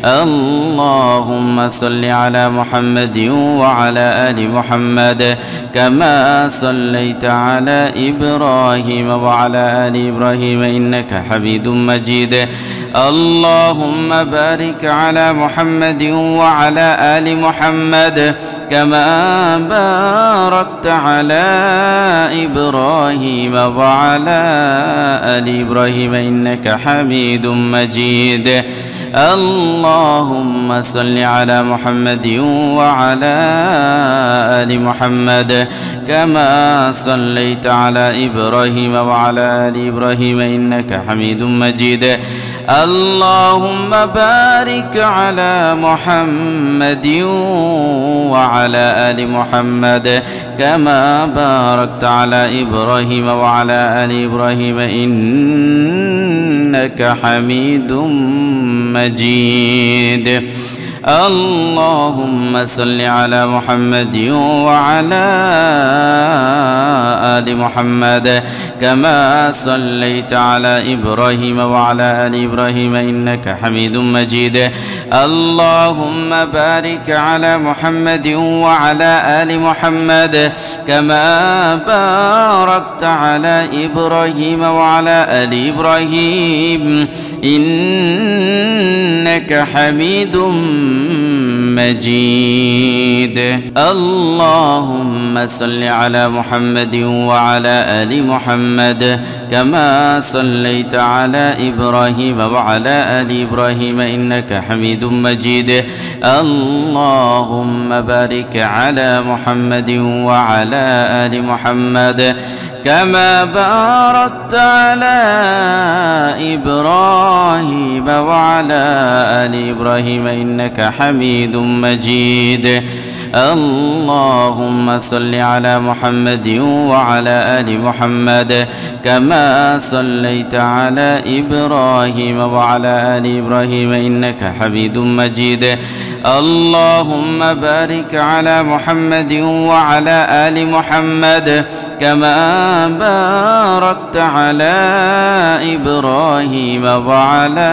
اللهم صل على محمد وعلى آل محمد كما صليت على إبراهيم وعلى آل إبراهيم إنك حميد مجيد. اللهم بارك على محمد وعلى آل محمد كما باركت على إبراهيم وعلى آل إبراهيم إنك حميد مجيد. اللهم صل على محمد وعلى آل محمد كما صليت على إبراهيم وعلى آل إبراهيم إنك حميد مجيد. اللهم بارك على محمد وعلى آل محمد كما باركت على إبراهيم وعلى آل إبراهيم إنك حميد مجيد. اللهم صل على محمد وعلى آل محمد كما صليت على إبراهيم وعلى آل إبراهيم إنك حميد مجيد. اللهم بارك على محمد وعلى آل محمد كما باركت على إبراهيم وعلى آل إبراهيم إنك حميد مجيد. اللهم صل على محمد وعلى آل محمد كما صليت على إبراهيم وعلى آل إبراهيم إنك حميد مجيد. اللهم بارك على محمد وعلى آل محمد كما باركت على إبراهيم وعلى آل إبراهيم إنك حميد مجيد. اللهم صل على محمد وعلى آل محمد كما صليت على إبراهيم وعلى آل إبراهيم إنك حميد مجيد. اللهم بارك على محمد وعلى آل محمد كما باركت على إبراهيم وعلى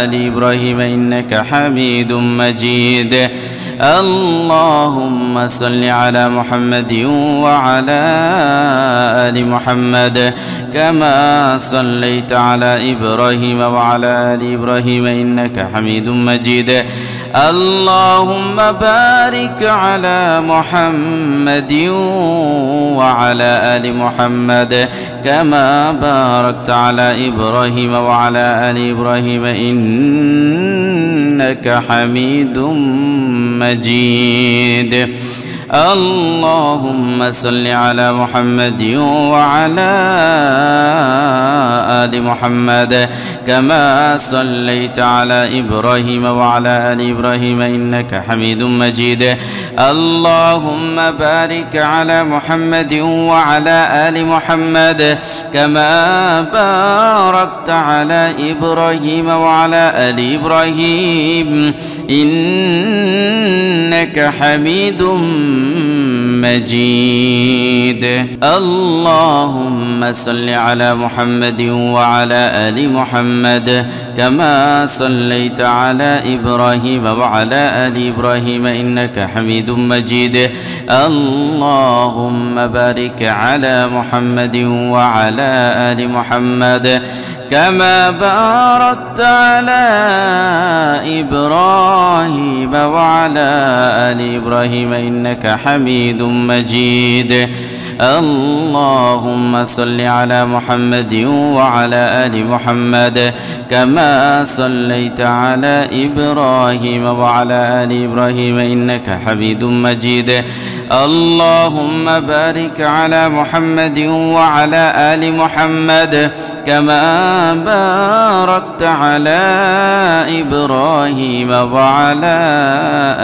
آل إبراهيم إنك حميد مجيد. اللهم صل على محمد وعلى آل محمد كما صليت على إبراهيم وعلى آل إبراهيم إنك حميد مجيد. اللهم بارك على محمد وعلى آل محمد كما باركت على إبراهيم وعلى آل إبراهيم إنك حميد مجيد. اللهم صل على محمد وعلى آل محمد كما صليت على إبراهيم وعلى آل إبراهيم إنك حميد مجيد. اللهم بارك على محمد وعلى آل محمد كما باركت على إبراهيم وعلى آل إبراهيم إنك حميد مجيد. اللهم صل على محمد وعلى آل محمد كما صليت على إبراهيم وعلى آل إبراهيم إنك حميد مجيد. اللهم بارك على محمد وعلى آل محمد كما باركت على إبراهيم وعلى آل إبراهيم إنك حميد مجيد. اللهم صل على محمد وعلى آل محمد كما صليت على إبراهيم وعلى آل إبراهيم إنك حميد مجيد. اللهم بارك على محمد وعلى آل محمد كما باركت على إبراهيم وعلى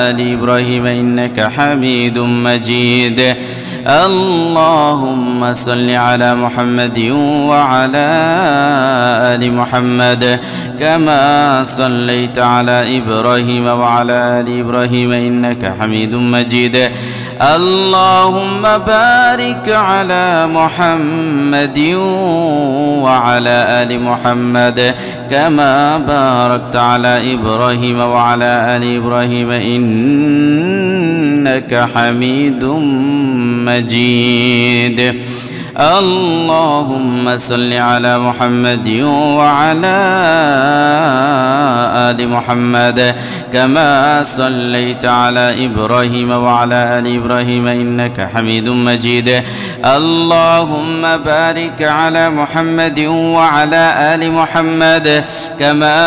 آل إبراهيم إنك حميد مجيد. اللهم صل على محمد وعلى آل محمد كما صليت على إبراهيم وعلى آل إبراهيم إنك حميد مجيد. اللهم بارك على محمد وعلى آل محمد كما باركت على إبراهيم وعلى آل إبراهيم إنك حميد مجيد. اللهم صل على محمد وعلى آل محمد كما صليت على إبراهيم وعلى آل إبراهيم إنك حميد مجيد. اللهم بارك على محمد وعلى آل محمد كما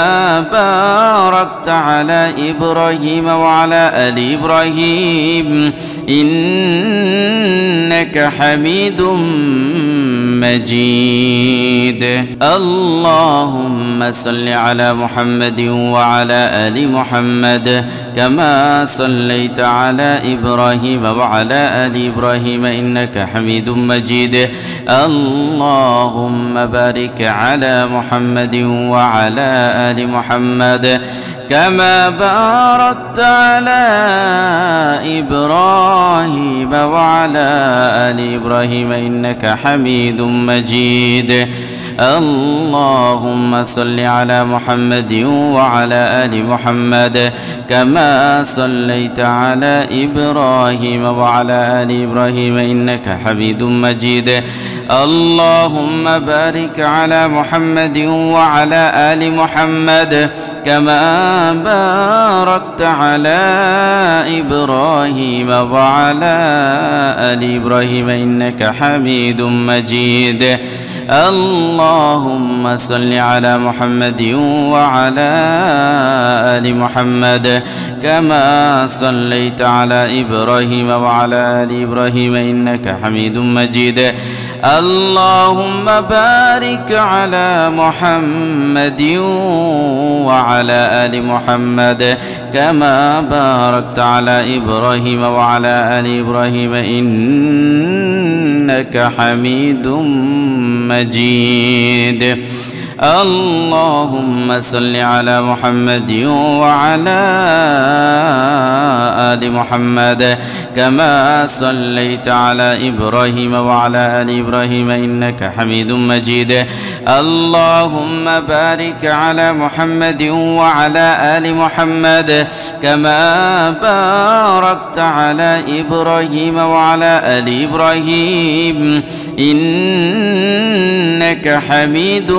باركت على إبراهيم وعلى آل إبراهيم إنك حميد مجيد. اللهم صل على محمد وعلى آل محمد كما صليت على إبراهيم وعلى آل إبراهيم إنك حميد مجيد. اللهم بارك على محمد وعلى آل محمد كما باركت على إبراهيم وعلى آل إبراهيم إنك حميد مجيد. اللهم صل على محمد وعلى آل محمد كما صليت على إبراهيم وعلى آل إبراهيم إنك حميد مجيد. اللهم بارك على محمد وعلى آل محمد كما باركت على إبراهيم وعلى آل إبراهيم إنك حميد مجيد. اللهم صل على محمد وعلى آل محمد كما صليت على إبراهيم وعلى آل إبراهيم إنك حميد مجيد. اللهم بارك على محمد وعلى آل محمد كما باركت على إبراهيم وعلى آل إبراهيم إنك حميد مجيد. اللهم صل على محمد وعلى آل محمد كما صليت على إبراهيم وعلى آل إبراهيم إنك حميد مجيد. اللهم بارك على محمد وعلى آل محمد كما باركت على إبراهيم وعلى آل إبراهيم إنك حميد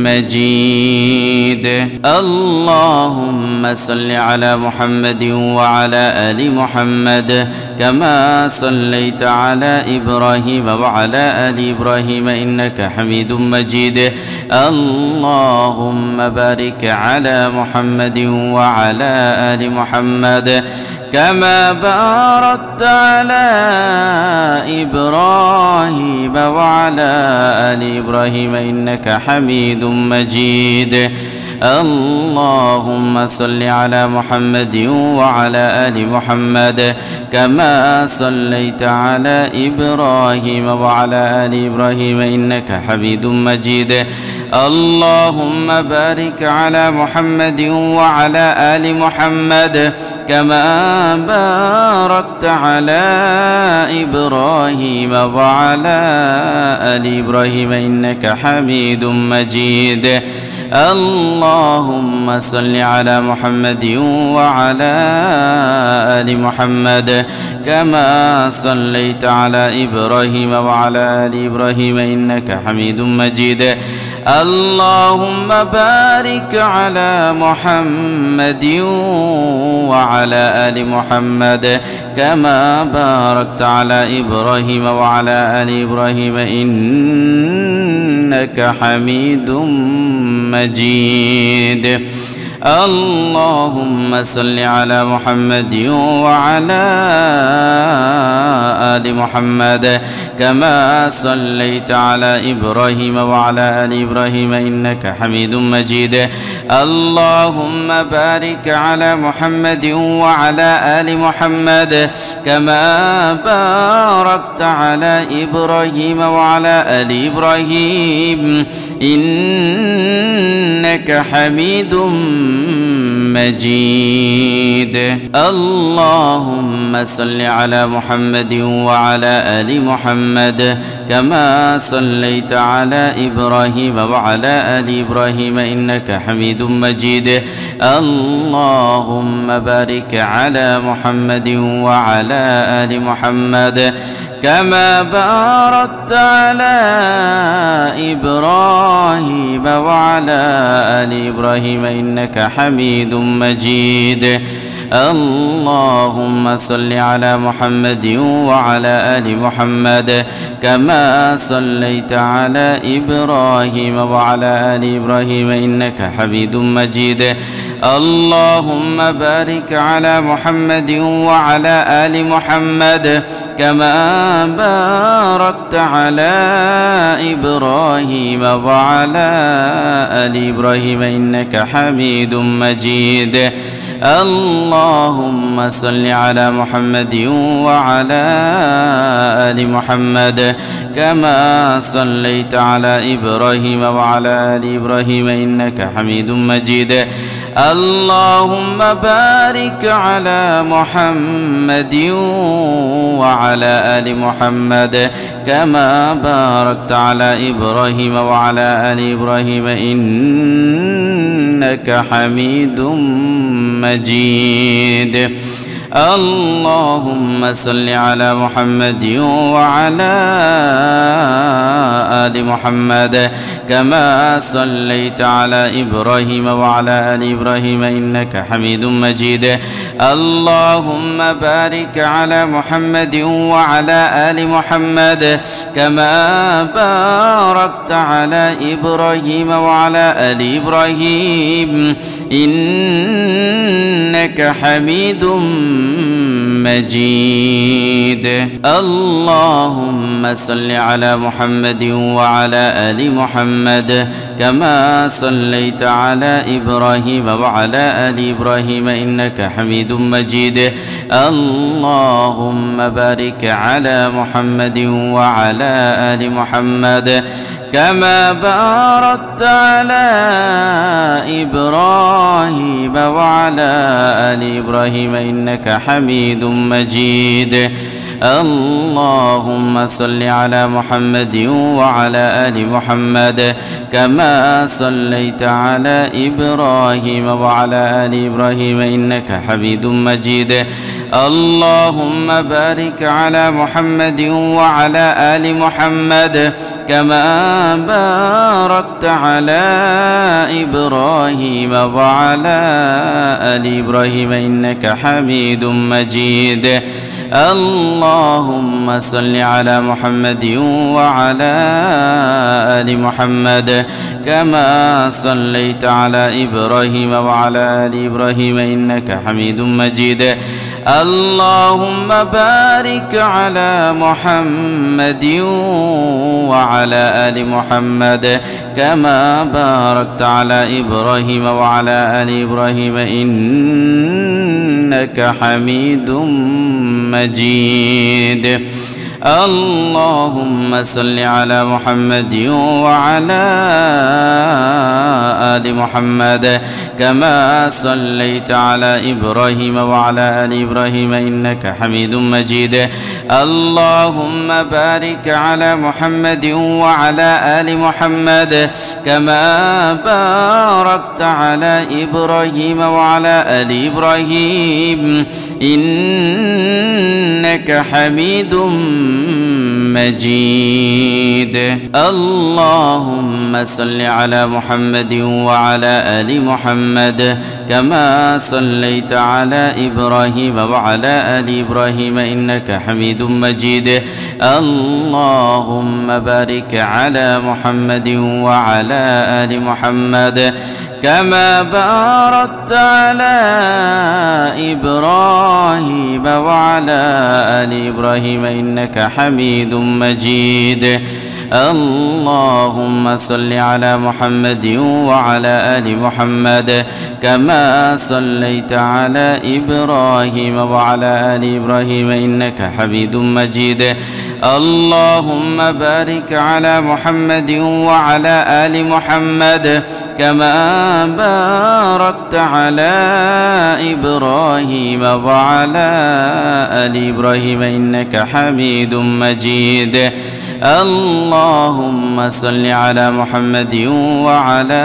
مجيد. اللهم صل على محمد وعلى آل محمد كما صليت على إبراهيم وعلى آل إبراهيم إنك حميد مجيد. اللهم بارك على محمد وعلى آل محمد كما باركت على إبراهيم وعلى آل إبراهيم إنك حميد مجيد. اللهم صل على محمد وعلى آل محمد كما صليت على إبراهيم وعلى آل إبراهيم إنك حميد مجيد. اللهم بارك على محمد وعلى آل محمد كما باركت على إبراهيم وعلى آل إبراهيم إنك حميد مجيد. اللهم صل على محمد وعلى آل محمد كما صليت على إبراهيم وعلى آل إبراهيم إنك حميد مجيد. اللهم بارك على محمد وعلى آل محمد كما باركت على إبراهيم وعلى آل إبراهيم إنك حميد مجيد. اللهم صل على محمد وعلى آل محمد كما صليت على إبراهيم وعلى آل إبراهيم إنك حميد مجيد. اللهم بارك على محمد وعلى آل محمد كما باركت على إبراهيم وعلى آل إبراهيم إنك حميد مجيد. اللهم صل على محمد وعلى آل محمد كما صليت على إبراهيم وعلى آل إبراهيم إنك حميد مجيد. اللهم بارك على محمد وعلى آل محمد كما باركت على إبراهيم وعلى آل إبراهيم إنك حميد مجيد. اللهم صل على محمد وعلى آل محمد كما صليت على إبراهيم وعلى آل إبراهيم إنك حميد مجيد. اللهم بارك على محمد وعلى آل محمد كما باركت على إبراهيم وعلى آل إبراهيم إنك حميد مجيد. اللهم صل على محمد وعلى آل محمد كما صليت على إبراهيم وعلى آل إبراهيم إنك حميد مجيد. اللهم بارك على محمد وعلى آل محمد كما باركت على إبراهيم وعلى آل إبراهيم إنك حميد مجيد. اللهم صل على محمد وعلى آل محمد كما صليت على إبراهيم وعلى آل إبراهيم إنك حميد مجيد. اللهم بارك على محمد وعلى آل محمد كما باركت على إبراهيم وعلى آل إبراهيم إنك حميد مجيد. اللهم صل على محمد وعلى آل محمد كما صليت على إبراهيم وعلى آل إبراهيم إنك حميد مجيد. اللهم بارك على محمد وعلى آل محمد كما باركت على إبراهيم وعلى آل إبراهيم إنك حميد مجيد. اللهم صل على محمد وعلى آل محمد كما صليت على إبراهيم وعلى آل إبراهيم إنك حميد مجيد. اللهم بارك على محمد وعلى آل محمد كما باركت على إبراهيم وعلى آل إبراهيم إنك حميد مجيد. اللهم صل على محمد وعلى آل محمد كما صليت على إبراهيم وعلى آل إبراهيم إنك حميد مجيد. اللهم بارك على محمد وعلى آل محمد كما باركت على إبراهيم وعلى آل إبراهيم إنك حميد مجيد. اللهم صل على محمد وعلى آل محمد كما صليت على إبراهيم وعلى آل إبراهيم إنك حميد مجيد. اللهم بارك على محمد وعلى آل محمد كما باركت على إبراهيم وعلى آل إبراهيم إنك حميد مجيد. اللهم صل على محمد وعلى آل محمد كما صليت على إبراهيم وعلى آل إبراهيم إنك حميد مجيد. اللهم بارك على محمد وعلى آل محمد كما باركت على إبراهيم وعلى آل إبراهيم إنك حميد مجيد. اللهم صل على محمد وعلى آل محمد كما صليت على إبراهيم وعلى آل إبراهيم إنك حميد مجيد. اللهم بارك على محمد وعلى آل محمد كما باركت على إبراهيم وعلى آل إبراهيم إنك حميد مجيد. اللهم صل على محمد وعلى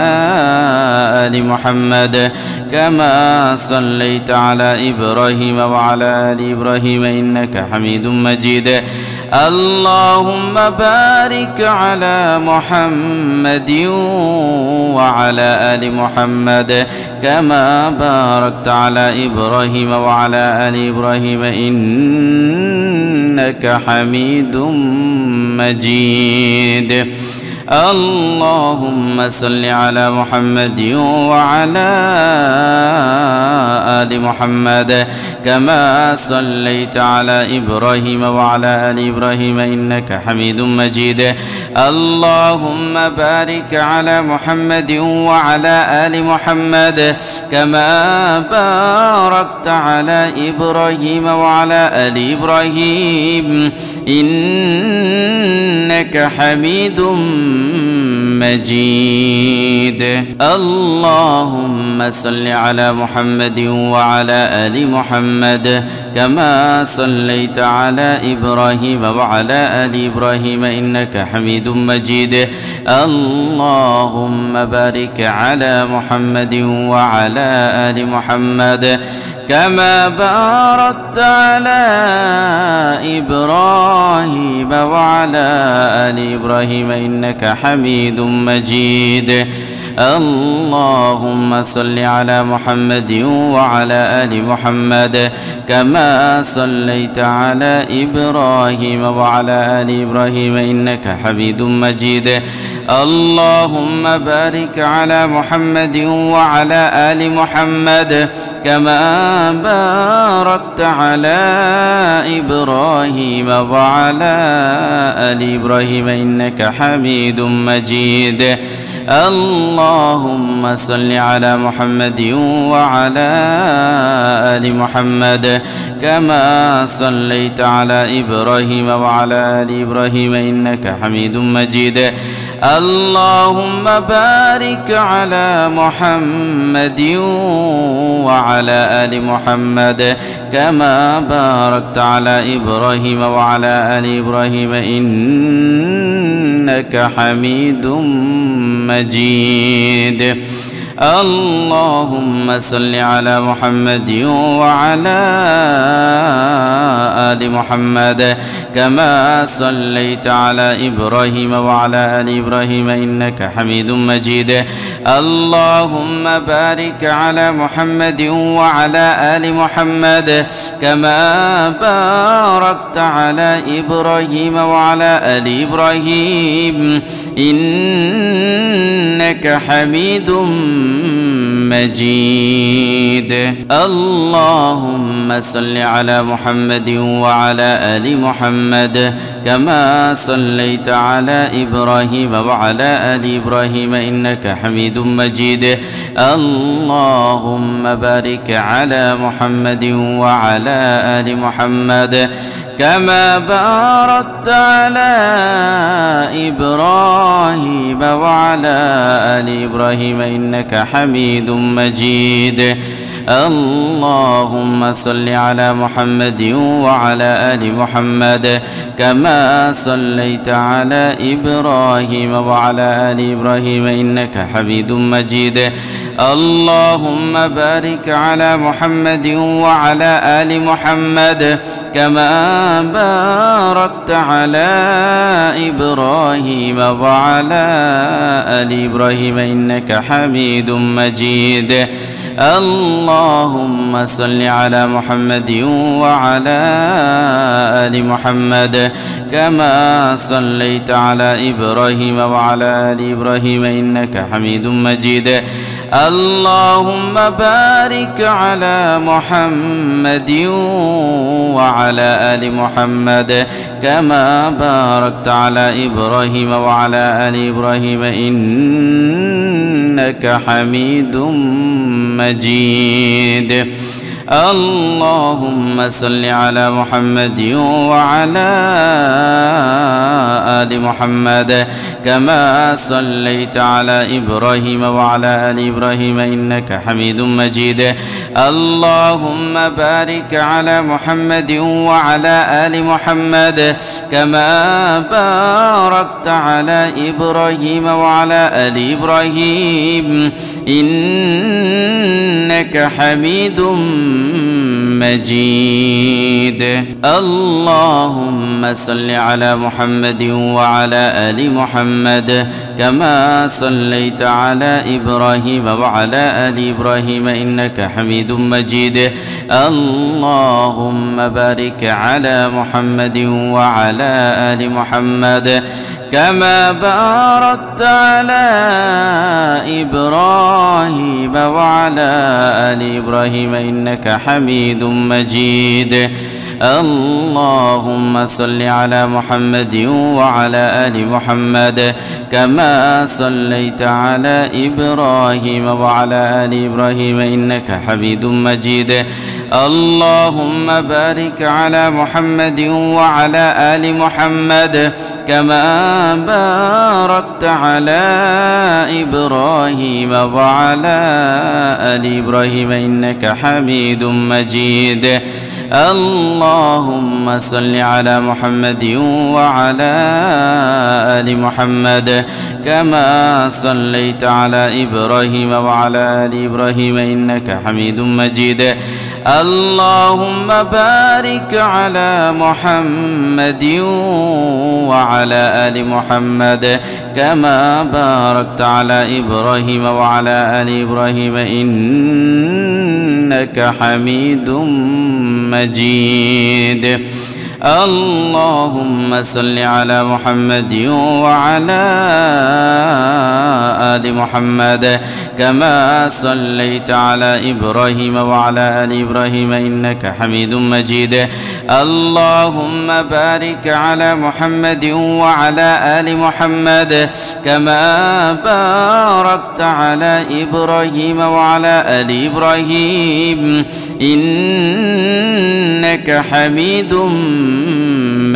آل محمد كما صليت على إبراهيم وعلى آل إبراهيم إنك حميد مجيد. اللهم بارك على محمد وعلى آل محمد كما باركت على إبراهيم وعلى آل إبراهيم إنك حميد مجيد. اللهم صل على محمد وعلى آل محمد كما صليت على إبراهيم وعلى آل إبراهيم إنك حميد مجيد. اللهم بارك على محمد وعلى آل محمد كما باركت على إبراهيم وعلى آل إبراهيم إنك حميد مجيد. اللهم صل على محمد وعلى آل محمد كما صليت على إبراهيم وعلى آل إبراهيم إنك حميد مجيد. اللهم بارك على محمد وعلى آل محمد كما باركت على إبراهيم وعلى آل إبراهيم إنك حميد مجيد. اللهم صل على محمد وعلى آل محمد كما صليت على إبراهيم وعلى آل إبراهيم إنك حميد مجيد. اللهم بارك على محمد وعلى آل محمد كما باركت على إبراهيم وعلى آل إبراهيم إنك حميد مجيد. اللهم صل على محمد وعلى آل محمد كما صليت على إبراهيم وعلى آل إبراهيم إنك حميد مجيد. اللهم بارك على محمد وعلى آل محمد كما باركت على إبراهيم وعلى آل إبراهيم إنك حميد مجيد. اللهم صل على محمد وعلى آل محمد كما صليت على إبراهيم وعلى آل إبراهيم إنك حميد مجيد. اللهم بارك على محمد وعلى آل محمد كما باركت على إبراهيم وعلى آل إبراهيم إنك حميد مجيد. اللهم صل على محمد وعلى آل محمد كما صليت على إبراهيم وعلى آل إبراهيم إنك حميد مجيد. اللهم بارك على محمد وعلى آل محمد كما باركت على إبراهيم وعلى آل إبراهيم إنك حميد مجيد. اللهم صل على محمد وعلى آل محمد كما صليت على إبراهيم وعلى آل إبراهيم إنك حميد مجيد. اللهم بارك على محمد وعلى آل محمد كما باركت على إبراهيم وعلى آل إبراهيم إنك حميد مجيد. اللهم صل على محمد وعلى آل محمد كما صليت على إبراهيم وعلى آل إبراهيم إنك حميد مجيد. اللهم بارك على محمد وعلى آل محمد كما باركت على إبراهيم وعلى آل إبراهيم إنك حميد مجيد. اللهم صل على محمد وعلى آل محمد كما صليت على إبراهيم وعلى آل إبراهيم إنك حميد مجيد. اللهم بارك على محمد وعلى آل محمد كما باركت على إبراهيم وعلى آل إبراهيم إنك حميد مجيد. اللهم صل على محمد وعلى آل محمد كما صليت على إبراهيم وعلى آل إبراهيم إنك حميد مجيد. اللهم بارك على محمد وعلى آل محمد كما باركت على إبراهيم وعلى آل إبراهيم إنك حميد مجيد. اللهم صل على محمد وعلى آل محمد كما صليت على إبراهيم وعلى آل إبراهيم إنك حميد مجيد. اللهم بارك على محمد وعلى آل محمد كما باركت على إبراهيم وعلى آل إبراهيم إنك حميد مجيد. اللهم صل على محمد وعلى آل محمد كما صليت على إبراهيم وعلى آل إبراهيم إنك حميد مجيد. اللهم بارك على محمد وعلى آل محمد كما باركت على إبراهيم وعلى آل إبراهيم إنك حميد مجيد. اللهم صل على محمد وعلى آل محمد كما صليت على إبراهيم وعلى آل إبراهيم إنك حميد مجيد. اللهم بارك على محمد وعلى آل محمد كما باركت على إبراهيم وعلى آل إبراهيم إنك حميد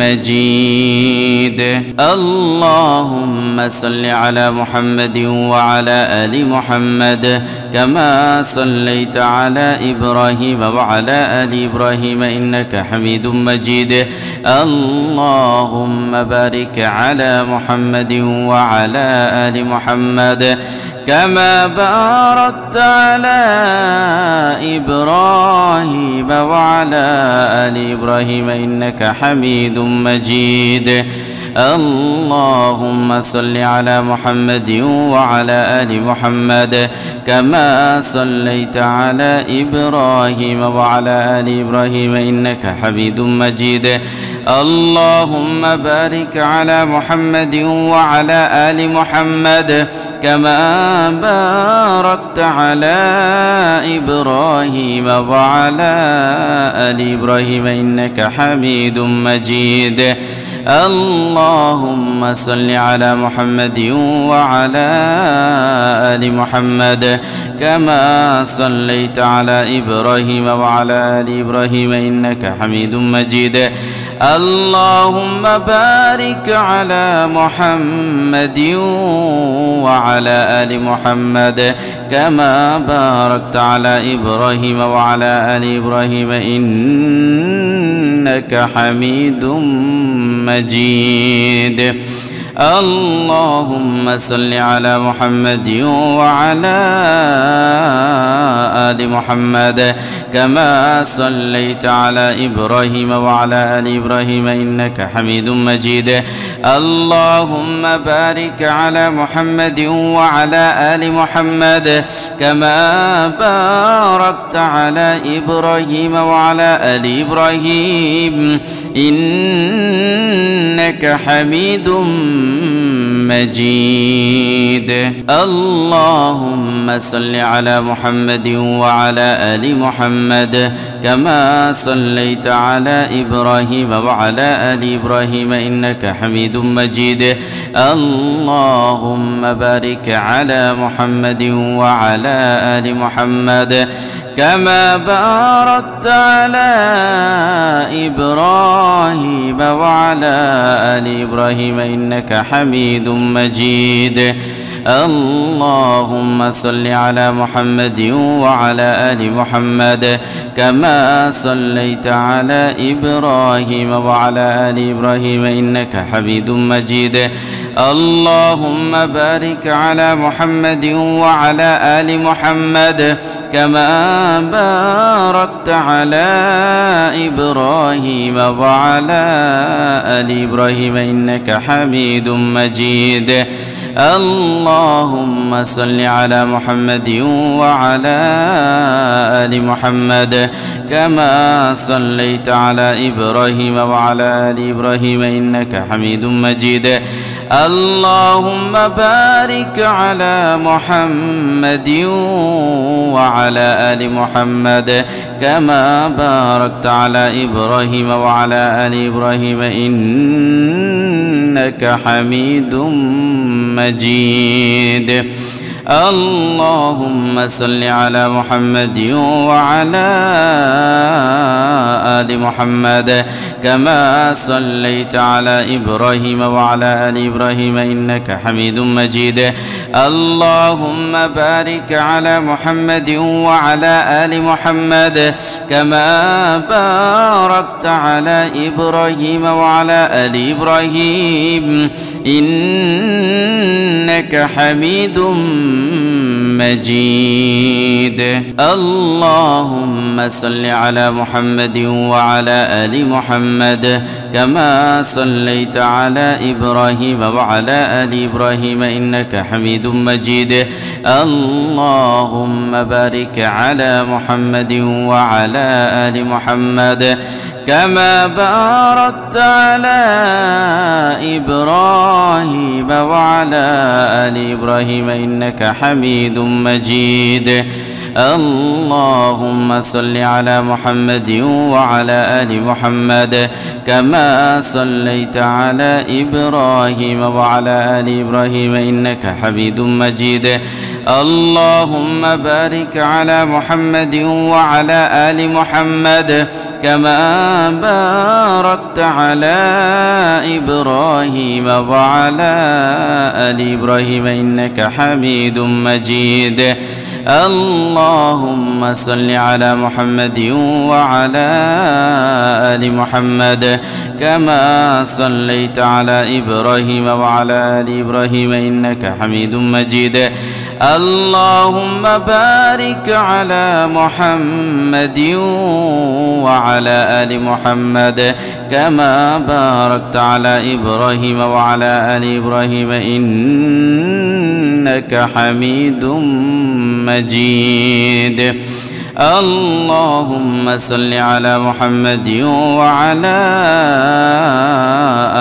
مجيد. اللهم صل على محمد وعلى آل محمد كما صليت على إبراهيم وعلى آل إبراهيم إنك حميد مجيد. اللهم بارك على محمد وعلى آل محمد كما باركت على إبراهيم وعلى آل إبراهيم إنك حميد مجيد. اللهم صل على محمد وعلى آل محمد كما صليت على إبراهيم وعلى آل إبراهيم إنك حميد مجيد. اللهم بارك على محمد وعلى آل محمد كما باركت على إبراهيم وعلى آل إبراهيم إنك حميد مجيد. اللهم صل على محمد وعلى آل محمد كما صليت على إبراهيم وعلى آل إبراهيم إنك حميد مجيد. اللهم بارك على محمد وعلى آل محمد كما باركت على إبراهيم وعلى آل إبراهيم إنك حميد مجيد. اللهم صل على محمد وعلى آل محمد كما صليت على إبراهيم وعلى آل إبراهيم إنك حميد مجيد. اللهم بارك على محمد وعلى آل محمد كما باركت على إبراهيم وعلى آل إبراهيم إنك حميد مجيد. اللهم صل على محمد وعلى آل محمد كما صليت على إبراهيم وعلى آل إبراهيم إنك حميد مجيد. اللهم بارك على محمد وعلى آل محمد كما باركت على إبراهيم وعلى آل إبراهيم إنك حميد مجيد. اللهم صل على محمد وعلى آل محمد كما صليت على إبراهيم وعلى آل إبراهيم إنك حميد مجيد. اللهم بارك على محمد وعلى آل محمد كما باركت على إبراهيم وعلى آل إبراهيم إنك حميد مجيد. اللهم صل على محمد وعلى آل محمد كما صليت على إبراهيم وعلى آل إبراهيم إنك حميد مجيد. اللهم بارك على محمد وعلى آل محمد كما باركت على إبراهيم وعلى آل إبراهيم إنك حميد مجيد. اللهم صل على محمد وعلى آل محمد كما صليت على إبراهيم وعلى آل إبراهيم إنك حميد مجيد. اللهم بارك على محمد وعلى آل محمد كما باركت على إبراهيم وعلى آل إبراهيم إنك حميد مجيد. اللهم صل على محمد وعلى آل محمد كما صليت على إبراهيم وعلى آل إبراهيم إنك حميد مجيد. اللهم بارك على محمد وعلى آل محمد كما باركت على إبراهيم وعلى آل إبراهيم إنك حميد مجيد. اللهم صل على محمد وعلى آل محمد كما صليت على إبراهيم وعلى آل إبراهيم إنك حميد مجيد. اللهم بارك على محمد وعلى آل محمد كما باركت على إبراهيم وعلى آل إبراهيم إنك حميد مجيد. اللهم صل على محمد وعلى آل محمد كما صليت على إبراهيم وعلى آل إبراهيم إنك حميد مجيد. اللهم بارك على محمد وعلى آل محمد كما باركت على إبراهيم وعلى آل إبراهيم إنك حميد مجيد. اللهم صل على محمد وعلى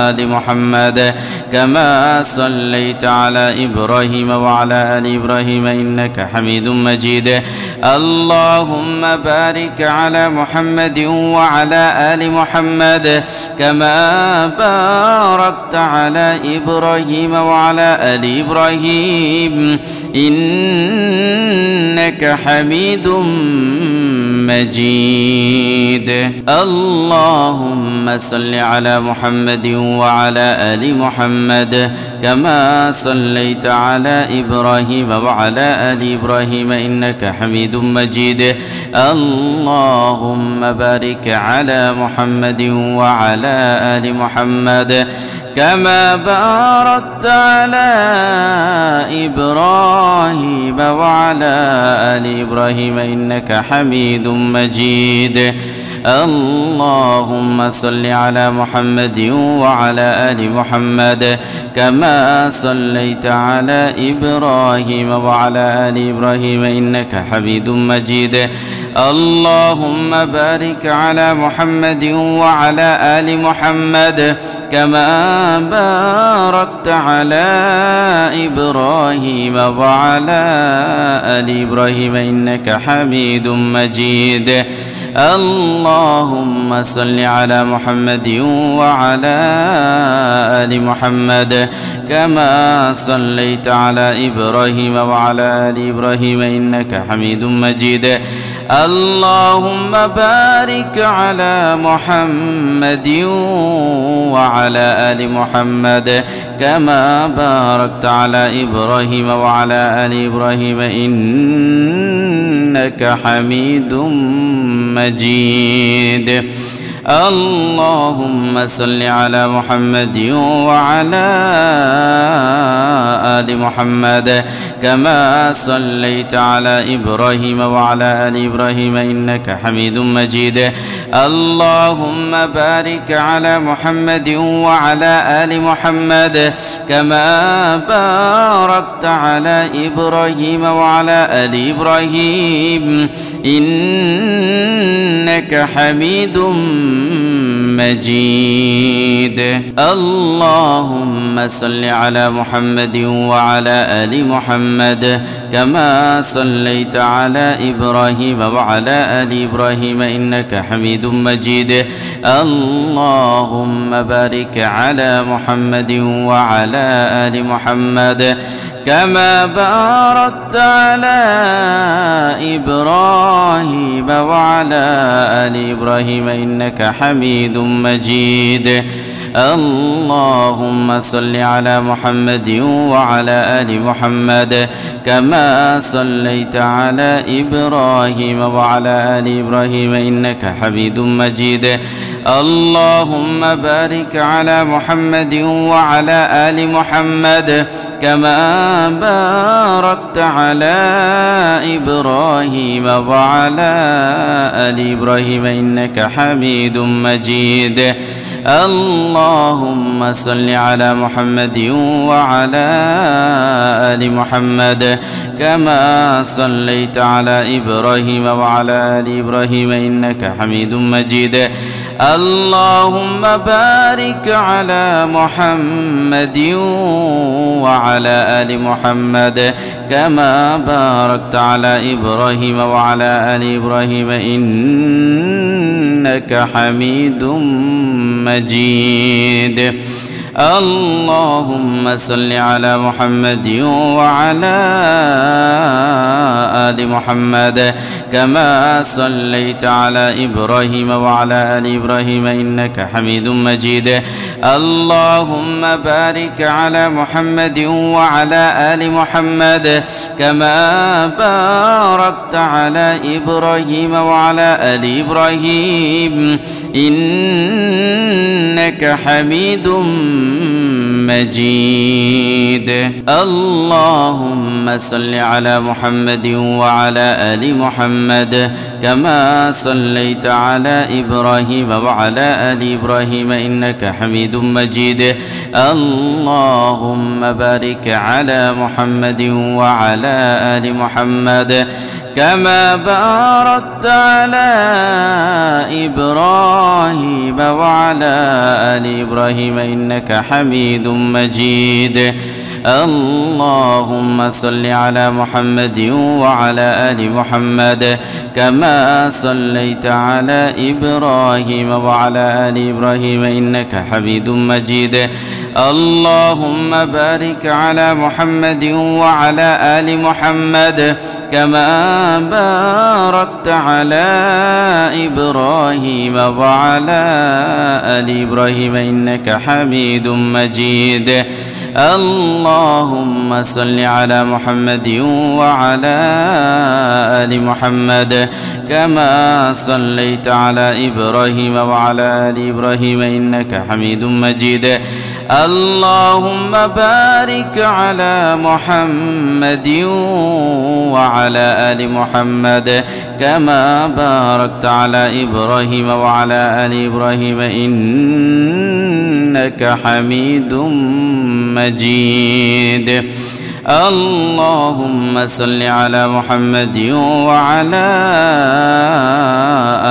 آل محمد كما صليت على إبراهيم وعلى آل إبراهيم إنك حميد مجيد. اللهم بارك على محمد وعلى آل محمد كما باركت على إبراهيم وعلى آل إبراهيم إنك حميد مجيد. اللهم صل على محمد وعلى آل محمد كما صليت على إبراهيم وعلى آل إبراهيم إنك حميد مجيد. اللهم بارك على محمد وعلى آل محمد كما باركت على إبراهيم وعلى آل إبراهيم إنك حميد مجيد. اللهم صل على محمد وعلى آل محمد كما صليت على إبراهيم وعلى آل إبراهيم إنك حميد مجيد. اللهم بارك على محمد وعلى آل محمد كما باركت على إبراهيم وعلى آل إبراهيم إنك حميد مجيد. اللهم صل على محمد وعلى آل محمد كما صليت على إبراهيم وعلى آل إبراهيم إنك حميد مجيد. اللهم بارك على محمد وعلى آل محمد كما باركت على إبراهيم وعلى آل إبراهيم إنك حميد مجيد. اللهم صل على محمد وعلى آل محمد كما صليت على إبراهيم وعلى آل إبراهيم إنك حميد مجيد. اللهم بارك على محمد وعلى آل محمد كما باركت على إبراهيم وعلى آل إبراهيم إنك حميد مجيد. اللهم صل على محمد وعلى آل محمد كما صليت على إبراهيم وعلى آل إبراهيم إنك حميد مجيد. اللهم بارك على محمد وعلى آل محمد كما باركت على إبراهيم وعلى آل إبراهيم إنك حميد مجيد. اللهم صل على محمد وعلى آل محمد كما صليت على إبراهيم وعلى آل إبراهيم إنك حميد مجيد. اللهم بارك على محمد وعلى آل محمد كما باركت على إبراهيم وعلى آل إبراهيم إنك حميد مجيد. اللهم صل على محمد وعلى آل محمد كما صليت على إبراهيم وعلى آل إبراهيم إنك حميد مجيد. اللهم بارك على محمد وعلى آل محمد كما باركت على إبراهيم وعلى آل إبراهيم إنك حميد مجيد. اللهم صل على محمد وعلى آل محمد كما صليت على إبراهيم وعلى آل إبراهيم إنك حميد مجيد. اللهم بارك على محمد وعلى آل محمد كما باركت على إبراهيم وعلى آل إبراهيم إنك حميد مجيد. اللهم صل على محمد وعلى آل محمد كما صليت على إبراهيم وعلى آل إبراهيم إنك حميد مجيد. اللهم بارك على محمد وعلى آل محمد كما باركت على إبراهيم وعلى آل إبراهيم إنك حميد مجيد. اللهم صل على محمد وعلى آل محمد كما صليت على إبراهيم وعلى آل إبراهيم إنك حميد مجيد. اللهم بارك على محمد وعلى آل محمد كما باركت على إبراهيم وعلى آل إبراهيم إنك حميد مجيد. اللهم صل على محمد وعلى آل محمد كما صليت على إبراهيم وعلى آل إبراهيم إنك حميد مجيد. اللهم بارك على محمد وعلى آل محمد كما باركت على إبراهيم وعلى آل إبراهيم إنك حميد مجيد. اللهم صل على محمد وعلى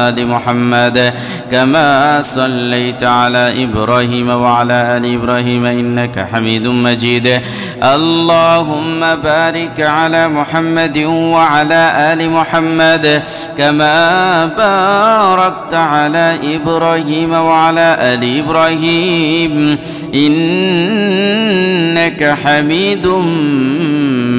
آل محمد كما صليت على إبراهيم وعلى آل إبراهيم إنك حميد مجيد. اللهم بارك على محمد وعلى آل محمد كما باركت على إبراهيم وعلى آل إبراهيم إنك حميد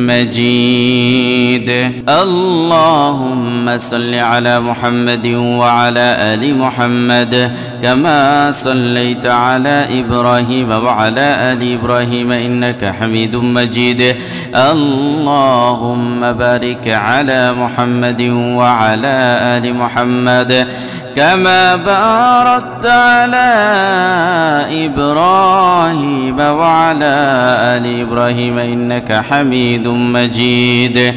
مجيد. اللهم صل على محمد وعلى آل محمد كما صليت على إبراهيم وعلى آل إبراهيم إنك حميد مجيد. اللهم بارك على محمد وعلى آل محمد كما باركت على إبراهيم وعلى آل إبراهيم إنك حميد مجيد.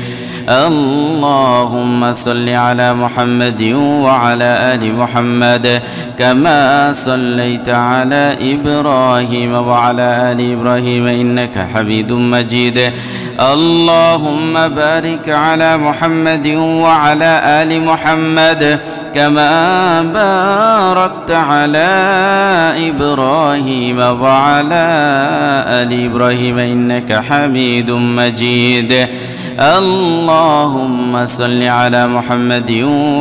اللهم صل على محمد وعلى آل محمد كما صليت على إبراهيم وعلى آل إبراهيم إنك حميد مجيد. اللهم بارك على محمد وعلى آل محمد كما باركت على إبراهيم وعلى آل إبراهيم إنك حميد مجيد. اللهم صل على محمد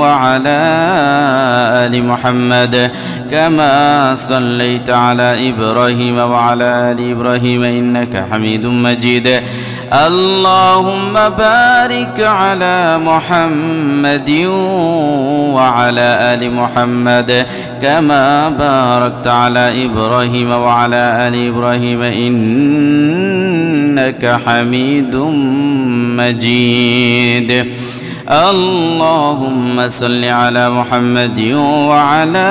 وعلى آل محمد كما صليت على إبراهيم وعلى آل إبراهيم إنك حميد مجيد. اللهم بارك على محمد وعلى آل محمد كما باركت على إبراهيم وعلى آل إبراهيم إنك حميد مجيد. اللهم صل على محمد وعلى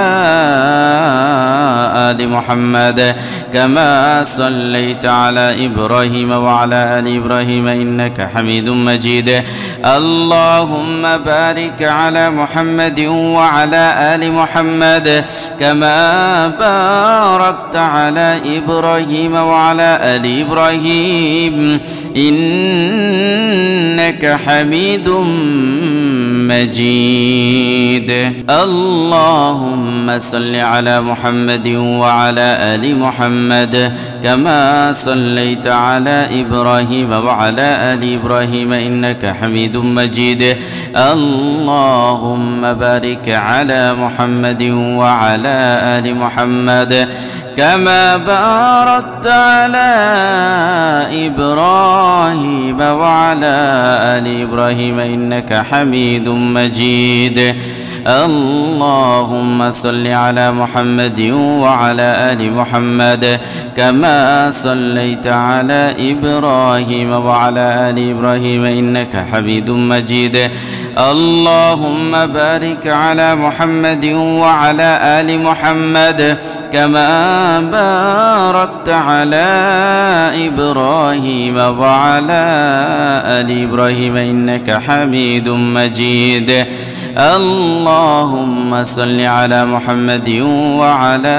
آل محمد كما صليت على إبراهيم وعلى آل إبراهيم إنك حميد مجيد. اللهم بارك على محمد وعلى آل محمد كما باركت على إبراهيم وعلى آل إبراهيم إنك حميد مجيد. اللهم صل على محمد وعلى آل محمد كما صليت على إبراهيم وعلى آل إبراهيم إنك حميد مجيد. اللهم بارك على محمد وعلى آل محمد كما باركت على إبراهيم وعلى آل إبراهيم إنك حميد مجيد. اللهم صل على محمد وعلى آل محمد كما صليت على إبراهيم وعلى آل إبراهيم إنك حميد مجيد. اللهم بارك على محمد وعلى آل محمد كما باركت على إبراهيم وعلى آل إبراهيم إنك حميد مجيد. اللهم صل على محمد وعلى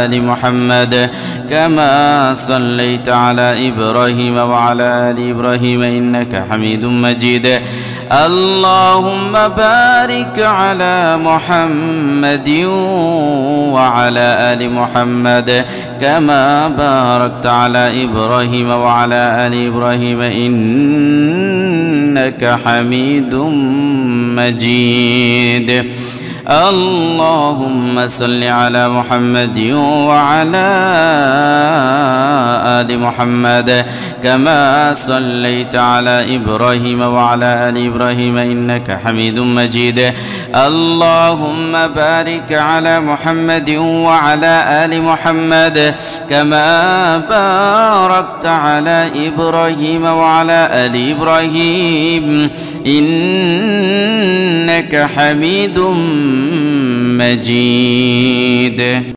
آل محمد كما صليت على إبراهيم وعلى آل إبراهيم إنك حميد مجيد. اللهم بارك على محمد وعلى آل محمد كما باركت على إبراهيم وعلى آل إبراهيم إنك حميد مجيد. اللهم صل على محمد وعلى آل محمد كما صليت على إبراهيم وعلى آل إبراهيم إنك حميد مجيد. اللهم بارك على محمد وعلى آل محمد كما باركت على إبراهيم وعلى آل إبراهيم إنك حميد مجيد.